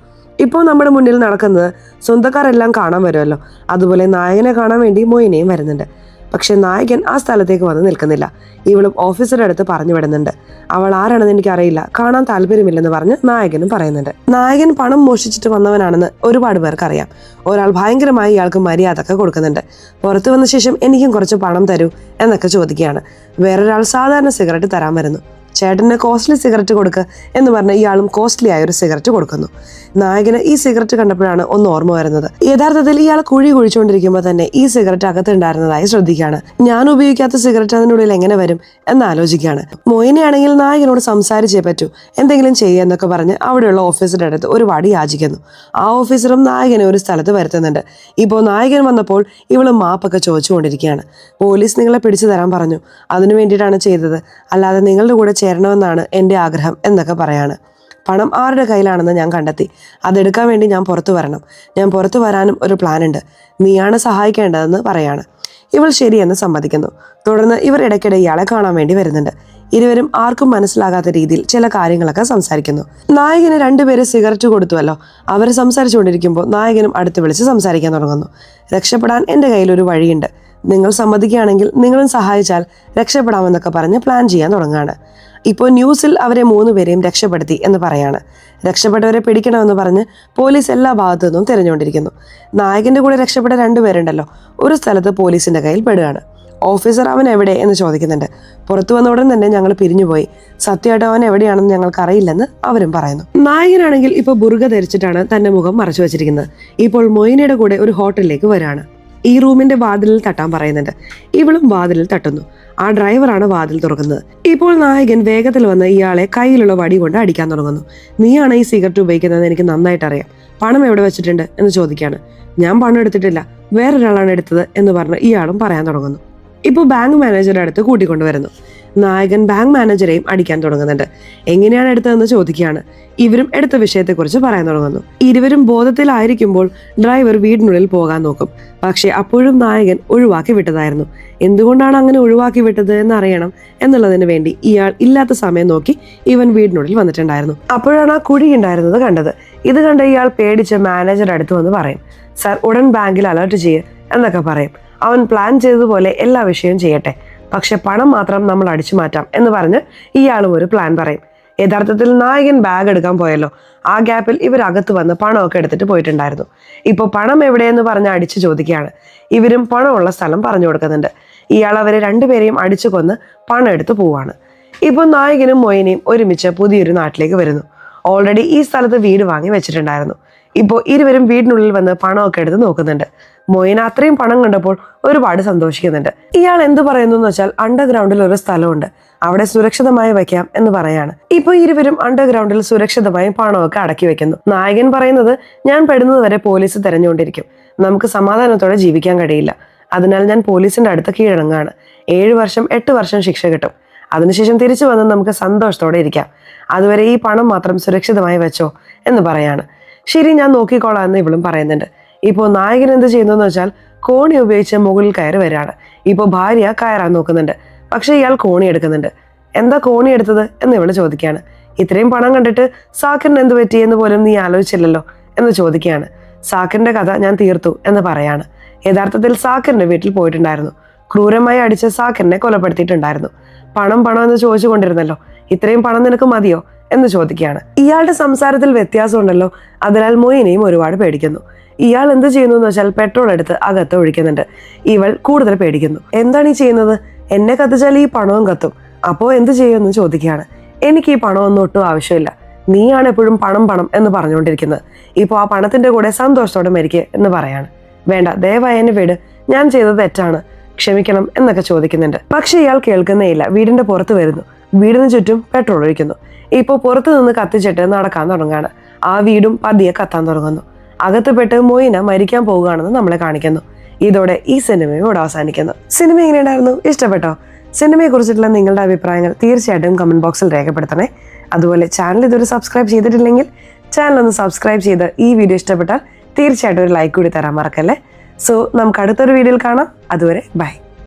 ഇപ്പോൾ നമ്മുടെ മുന്നിൽ നടക്കുന്നത് സ്വന്തക്കാരെല്ലാം കാണാൻ വരുമല്ലോ, അതുപോലെ നായകനെ കാണാൻ വേണ്ടി മൊയ്നയും വരുന്നുണ്ട്. പക്ഷെ നായകൻ ആ സ്ഥലത്തേക്ക് വന്ന് നിൽക്കുന്നില്ല. ഇവളും ഓഫീസറുടെ അടുത്ത് പറഞ്ഞു വിടുന്നുണ്ട്. അവൾ ആരാണെന്ന് എനിക്കറിയില്ല, കാണാൻ താല്പര്യമില്ലെന്ന് പറഞ്ഞ് നായകനും പറയുന്നുണ്ട്. നായകൻ പണം മോഷിച്ചിട്ട് വന്നവനാണെന്ന് ഒരുപാട് പേർക്ക് അറിയാം. ഒരാൾ ഭയങ്കരമായി ഇയാൾക്ക് മര്യാദ കൊടുക്കുന്നുണ്ട്. പുറത്തു വന്ന ശേഷം എനിക്കും കുറച്ച് പണം തരൂ എന്നൊക്കെ ചോദിക്കുകയാണ്. വേറൊരാൾ സാധാരണ സിഗരറ്റ് തരാൻ വരുന്നു. ചേട്ടന് കോസ്റ്റ്ലി സിഗരറ്റ് കൊടുക്കുക എന്ന് പറഞ്ഞ് ഇയാളും കോസ്റ്റ്ലി ആയ ഒരു സിഗരറ്റ് കൊടുക്കുന്നു. നായകന് ഈ സിഗരറ്റ് കണ്ടപ്പോഴാണ് ഒന്ന് ഓർമ്മ വരുന്നത്. യഥാർത്ഥത്തിൽ ഇയാൾ കുഴി കുഴിച്ചുകൊണ്ടിരിക്കുമ്പോൾ തന്നെ ഈ സിഗരറ്റ് അകത്തുണ്ടായിരുന്നതായി ശ്രദ്ധിക്കുകയാണ്. ഞാൻ ഉപയോഗിക്കാത്ത സിഗരറ്റ് അതിനുള്ളിൽ എങ്ങനെ വരും എന്ന് ആലോചിക്കുകയാണ്. മൊയിനെയാണെങ്കിൽ നായകനോട് സംസാരിച്ചേ പറ്റൂ, എന്തെങ്കിലും ചെയ്യുക പറഞ്ഞ് അവിടെയുള്ള ഓഫീസറുടെ അടുത്ത് ഒരുപാട് യാചിക്കുന്നു. ആ ഓഫീസറും നായകനെ ഒരു സ്ഥലത്ത് വരുത്തുന്നുണ്ട്. ഇപ്പോൾ നായകൻ വന്നപ്പോൾ ഇവള് മാപ്പൊക്കെ ചോദിച്ചുകൊണ്ടിരിക്കുകയാണ്. പോലീസ് നിങ്ങളെ പിടിച്ചു തരാൻ പറഞ്ഞു, അതിനു വേണ്ടിയിട്ടാണ് ചെയ്തത്, അല്ലാതെ നിങ്ങളുടെ കൂടെ ചേരണമെന്നാണ് എൻ്റെ ആഗ്രഹം എന്നൊക്കെ പറയാണ്. പണം ആരുടെ കയ്യിലാണെന്ന് ഞാൻ കണ്ടെത്തി, അതെടുക്കാൻ വേണ്ടി ഞാൻ പുറത്തു വരണം, ഞാൻ പുറത്തു വരാനും ഒരു പ്ലാൻ ഉണ്ട്, നീയാണ് സഹായിക്കേണ്ടതെന്ന് പറയാണ്. ഇവൾ ശരിയെന്ന് സമ്മതിക്കുന്നു. തുടർന്ന് ഇവർ ഇടയ്ക്കിടെ ഇയാളെ കാണാൻ വേണ്ടി വരുന്നുണ്ട്. ഇരുവരും ആർക്കും മനസ്സിലാകാത്ത രീതിയിൽ ചില കാര്യങ്ങളൊക്കെ സംസാരിക്കുന്നു. നായകന് രണ്ടുപേര് സിഗരറ്റ് കൊടുത്തുവല്ലോ. അവർ സംസാരിച്ചുകൊണ്ടിരിക്കുമ്പോൾ നായകനും അടുത്ത് വിളിച്ച് സംസാരിക്കാൻ തുടങ്ങുന്നു. രക്ഷപ്പെടാൻ എൻ്റെ കയ്യിലൊരു വഴിയുണ്ട്, നിങ്ങൾ സമ്മതിക്കുകയാണെങ്കിൽ നിങ്ങളും സഹായിച്ചാൽ രക്ഷപ്പെടാമെന്നൊക്കെ പറഞ്ഞ് പ്ലാൻ ചെയ്യാൻ തുടങ്ങുകയാണ്. ഇപ്പോൾ ന്യൂസിൽ അവരെ 3 പേരെയും രക്ഷപ്പെടുത്തി എന്ന് പറയാണ്. രക്ഷപ്പെട്ടവരെ പിടിക്കണമെന്ന് പറഞ്ഞ് പോലീസ് എല്ലാ ഭാഗത്തു നിന്നും തിരഞ്ഞുകൊണ്ടിരിക്കുന്നു. നായകന്റെ കൂടെ രക്ഷപ്പെട്ട 2 പേരുണ്ടല്ലോ, ഒരു സ്ഥലത്ത് പോലീസിന്റെ കയ്യിൽ പെടുകയാണ്. ഓഫീസർ അവൻ എവിടെ എന്ന് ചോദിക്കുന്നുണ്ട്. പുറത്തു വന്ന ഉടൻ തന്നെ ഞങ്ങൾ പിരിഞ്ഞുപോയി, സത്യമായിട്ട് അവൻ എവിടെയാണെന്ന് ഞങ്ങൾക്ക് അറിയില്ലെന്ന് അവരും പറയുന്നു. നായകനാണെങ്കിൽ ഇപ്പോൾ ബുർഗ ധരിച്ചിട്ടാണ് തന്റെ മുഖം മറച്ചു വെച്ചിരിക്കുന്നത്. ഇപ്പോൾ മൊയിനയുടെ കൂടെ ഒരു ഹോട്ടലിലേക്ക് വരാണ്. ഈ റൂമിന്റെ വാതിലിൽ തട്ടാൻ പറയുന്നുണ്ട്. ഇവളും വാതിലിൽ തട്ടുന്നു. ആ ഡ്രൈവറാണ് വാതിൽ തുറക്കുന്നത്. ഇപ്പോൾ നായകൻ വേഗത്തിൽ വന്ന് ഇയാളെ കയ്യിലുള്ള വടി കൊണ്ട് അടിക്കാൻ തുടങ്ങുന്നു. നീയാണ് ഈ സിഗരറ്റ് ഉപയോഗിക്കുന്നത് എനിക്ക് നന്നായിട്ട് അറിയാം, പണം എവിടെ വെച്ചിട്ടുണ്ട് എന്ന് ചോദിക്കുകയാണ്. ഞാൻ പണം എടുത്തിട്ടില്ല, വേറൊരാളാണ് എടുത്തത് എന്ന് പറഞ്ഞ് ഇയാളും പറയാൻ തുടങ്ങുന്നു. ഇപ്പോൾ ബാങ്ക് മാനേജറുടെ അടുത്ത് കൂട്ടിക്കൊണ്ടുവരുന്നു. നായകൻ ബാങ്ക് മാനേജരെയും അടിക്കാൻ തുടങ്ങുന്നുണ്ട്. എങ്ങനെയാണ് എടുത്തതെന്ന് ചോദിക്കുകയാണ്. ഇവരും എടുത്ത വിഷയത്തെക്കുറിച്ച് പറയാൻ തുടങ്ങുന്നു. ഇരുവരും ബോധത്തിലായിരിക്കുമ്പോൾ ഡ്രൈവർ വീടിനുള്ളിൽ പോകാൻ നോക്കും. പക്ഷെ അപ്പോഴും നായകൻ ഒഴിവാക്കി വിട്ടതായിരുന്നു. എന്തുകൊണ്ടാണ് അങ്ങനെ ഒഴിവാക്കി വിട്ടത് എന്നറിയണം എന്നുള്ളതിന് വേണ്ടി ഇയാൾ ഇല്ലാത്ത സമയം നോക്കി ഇവൻ വീടിനുള്ളിൽ വന്നിട്ടുണ്ടായിരുന്നു. അപ്പോഴാണ് ആ കുഴി ഉണ്ടായിരുന്നത് കണ്ടത്. ഇത് കണ്ട ഇയാൾ പേടിച്ച് മാനേജറുടെ അടുത്ത് വന്ന് പറയും, സർ ഉടൻ ബാങ്കിൽ അലർട്ട് ചെയ്യുക എന്നൊക്കെ പറയും. അവൻ പ്ലാൻ ചെയ്തതുപോലെ എല്ലാ വിഷയവും ചെയ്യട്ടെ, പക്ഷെ പണം മാത്രം നമ്മൾ അടിച്ചു മാറ്റാം എന്ന് പറഞ്ഞ് ഇയാളും ഒരു പ്ലാൻ പറയും. യഥാർത്ഥത്തിൽ നായകൻ ബാഗ് എടുക്കാൻ പോയല്ലോ, ആ ഗ്യാപ്പിൽ ഇവരകത്ത് വന്ന് പണമൊക്കെ എടുത്തിട്ട് പോയിട്ടുണ്ടായിരുന്നു. ഇപ്പോൾ പണം എവിടെയെന്ന് പറഞ്ഞ് അടിച്ചു ചോദിക്കുകയാണ്. ഇവരും പണമുള്ള സ്ഥലം പറഞ്ഞു കൊടുക്കുന്നുണ്ട്. ഇയാൾ അവരെ 2 പേരെയും അടിച്ചു കൊന്ന് പണം എടുത്ത് പോവാണ്. ഇപ്പോൾ നായകനും മൊയിനയും ഒരുമിച്ച് പുതിയൊരു നാട്ടിലേക്ക് വരുന്നു. ഓൾറെഡി ഈ സ്ഥലത്ത് വീട് വാങ്ങി വെച്ചിട്ടുണ്ടായിരുന്നു. ഇപ്പോൾ ഇരുവരും വീടിനുള്ളിൽ വന്ന് പണമൊക്കെ എടുത്ത് നോക്കുന്നുണ്ട്. മൊയിന അത്രയും പണം കണ്ടപ്പോൾ ഒരുപാട് സന്തോഷിക്കുന്നുണ്ട്. ഇയാൾ എന്ത് പറയുന്നു എന്ന് വെച്ചാൽ അണ്ടർഗ്രൗണ്ടിൽ ഒരു സ്ഥലമുണ്ട്, അവിടെ സുരക്ഷിതമായി വെക്കാം എന്ന് പറയാണ്. ഇപ്പൊ ഇരുവരും അണ്ടർഗ്രൗണ്ടിൽ സുരക്ഷിതമായി പണമൊക്കെ അടക്കി വെക്കുന്നു. നായകൻ പറയുന്നത്, ഞാൻ പെടുന്നത് വരെ പോലീസ് തെരഞ്ഞുകൊണ്ടിരിക്കും, നമുക്ക് സമാധാനത്തോടെ ജീവിക്കാൻ കഴിയില്ല, അതിനാൽ ഞാൻ പോലീസിന്റെ അടുത്ത് കീഴടങ്ങാണ്. 7 വർഷം 8 വർഷം ശിക്ഷ കിട്ടും, അതിനുശേഷം തിരിച്ചു വന്ന് നമുക്ക് സന്തോഷത്തോടെ ഇരിക്കാം, അതുവരെ ഈ പണം മാത്രം സുരക്ഷിതമായി വെച്ചോ എന്ന് പറയാണ്. ശരി, ഞാൻ നോക്കിക്കോളാം എന്ന് ഇവളും പറയുന്നുണ്ട്. ഇപ്പോൾ നായകൻ എന്ത് ചെയ്യുന്നതെന്ന് വെച്ചാൽ കോണി ഉപയോഗിച്ച് മുകളിൽ കയറി വരികയാണ്. ഇപ്പോൾ ഭാര്യ കയറാൻ നോക്കുന്നുണ്ട്, പക്ഷെ ഇയാൾ കോണി എടുക്കുന്നുണ്ട്. എന്താ കോണി എടുത്തത് എന്ന് ഇവള് ചോദിക്കുകയാണ്. ഇത്രയും പണം കണ്ടിട്ട് സാക്കിറിന് എന്ത് പറ്റിയെന്ന് പോലും നീ ആലോചിച്ചില്ലല്ലോ എന്ന് ചോദിക്കുകയാണ്. സാക്കിറിന്റെ കഥ ഞാൻ തീർത്തു എന്ന് പറയാണ്. യഥാർത്ഥത്തിൽ സാക്കിറിന്റെ വീട്ടിൽ പോയിട്ടുണ്ടായിരുന്നു, ക്രൂരമായി അടിച്ച് സാക്കിറിനെ കൊലപ്പെടുത്തിയിട്ടുണ്ടായിരുന്നു. പണം എന്ന് ചോദിച്ചു കൊണ്ടിരുന്നല്ലോ, ഇത്രയും പണം നിനക്ക് മതിയോ എന്ന് ചോദിക്കുകയാണ്. ഇയാളുടെ സംസാരത്തിൽ വ്യത്യാസമുണ്ടല്ലോ, അതിനാൽ മൊയിനെയും ഒരുപാട് പേടിക്കുന്നു. ഇയാൾ എന്ത് ചെയ്യുന്നു എന്ന് വെച്ചാൽ പെട്രോൾ എടുത്ത് അകത്ത് ഒഴിക്കുന്നുണ്ട്. ഇവൾ കൂടുതൽ പേടിക്കുന്നു. എന്താണ് ഈ ചെയ്യുന്നത്? എന്നെ കത്തിച്ചാൽ ഈ പണവും കത്തും, അപ്പോൾ എന്ത് ചെയ്യുമെന്ന് ചോദിക്കുകയാണ്. എനിക്ക് ഈ പണമൊന്നും ഒട്ടും ആവശ്യമില്ല, നീയാണ് എപ്പോഴും പണം എന്ന് പറഞ്ഞുകൊണ്ടിരിക്കുന്നത്, ഇപ്പോൾ ആ പണത്തിന്റെ കൂടെ സന്തോഷത്തോടെ മരിക്കുക എന്ന് പറയാണ്. വേണ്ട, ദയവായി എന്നെ വീട്, ഞാൻ ചെയ്തത് തെറ്റാണ്, ക്ഷമിക്കണം എന്നൊക്കെ ചോദിക്കുന്നുണ്ട്. പക്ഷെ ഇയാൾ കേൾക്കുന്നേയില്ല. വീടിന്റെ പുറത്ത് വരുന്നു, വീടിന് ചുറ്റും പെട്രോൾ ഒഴിക്കുന്നു. ഇപ്പോൾ പുറത്തു നിന്ന് കത്തിച്ചിട്ട് നടക്കാൻ തുടങ്ങുകയാണ്. ആ വീടും പതിയെ കത്താൻ തുടങ്ങുന്നു. അകത്തുപെട്ട് മൊയിന മരിക്കാൻ പോവുകയാണെന്ന് നമ്മളെ കാണിക്കുന്നു. ഇതോടെ ഈ സിനിമയും ഇവിടെ അവസാനിക്കുന്നു. സിനിമ എങ്ങനെയുണ്ടായിരുന്നു? ഇഷ്ടപ്പെട്ടോ? സിനിമയെ കുറിച്ചിട്ടുള്ള നിങ്ങളുടെ അഭിപ്രായങ്ങൾ തീർച്ചയായിട്ടും കമന്റ് ബോക്സിൽ രേഖപ്പെടുത്തണേ. അതുപോലെ ചാനൽ ഇതുവരെ സബ്സ്ക്രൈബ് ചെയ്തിട്ടില്ലെങ്കിൽ ചാനൽ ഒന്ന് സബ്സ്ക്രൈബ് ചെയ്ത് ഈ വീഡിയോ ഇഷ്ടപ്പെട്ടാൽ തീർച്ചയായിട്ടും ഒരു ലൈക്ക് കൂടി തരാൻ മറക്കല്ലേ. സോ നമുക്ക് അടുത്തൊരു വീഡിയോയിൽ കാണാം. അതുവരെ ബൈ.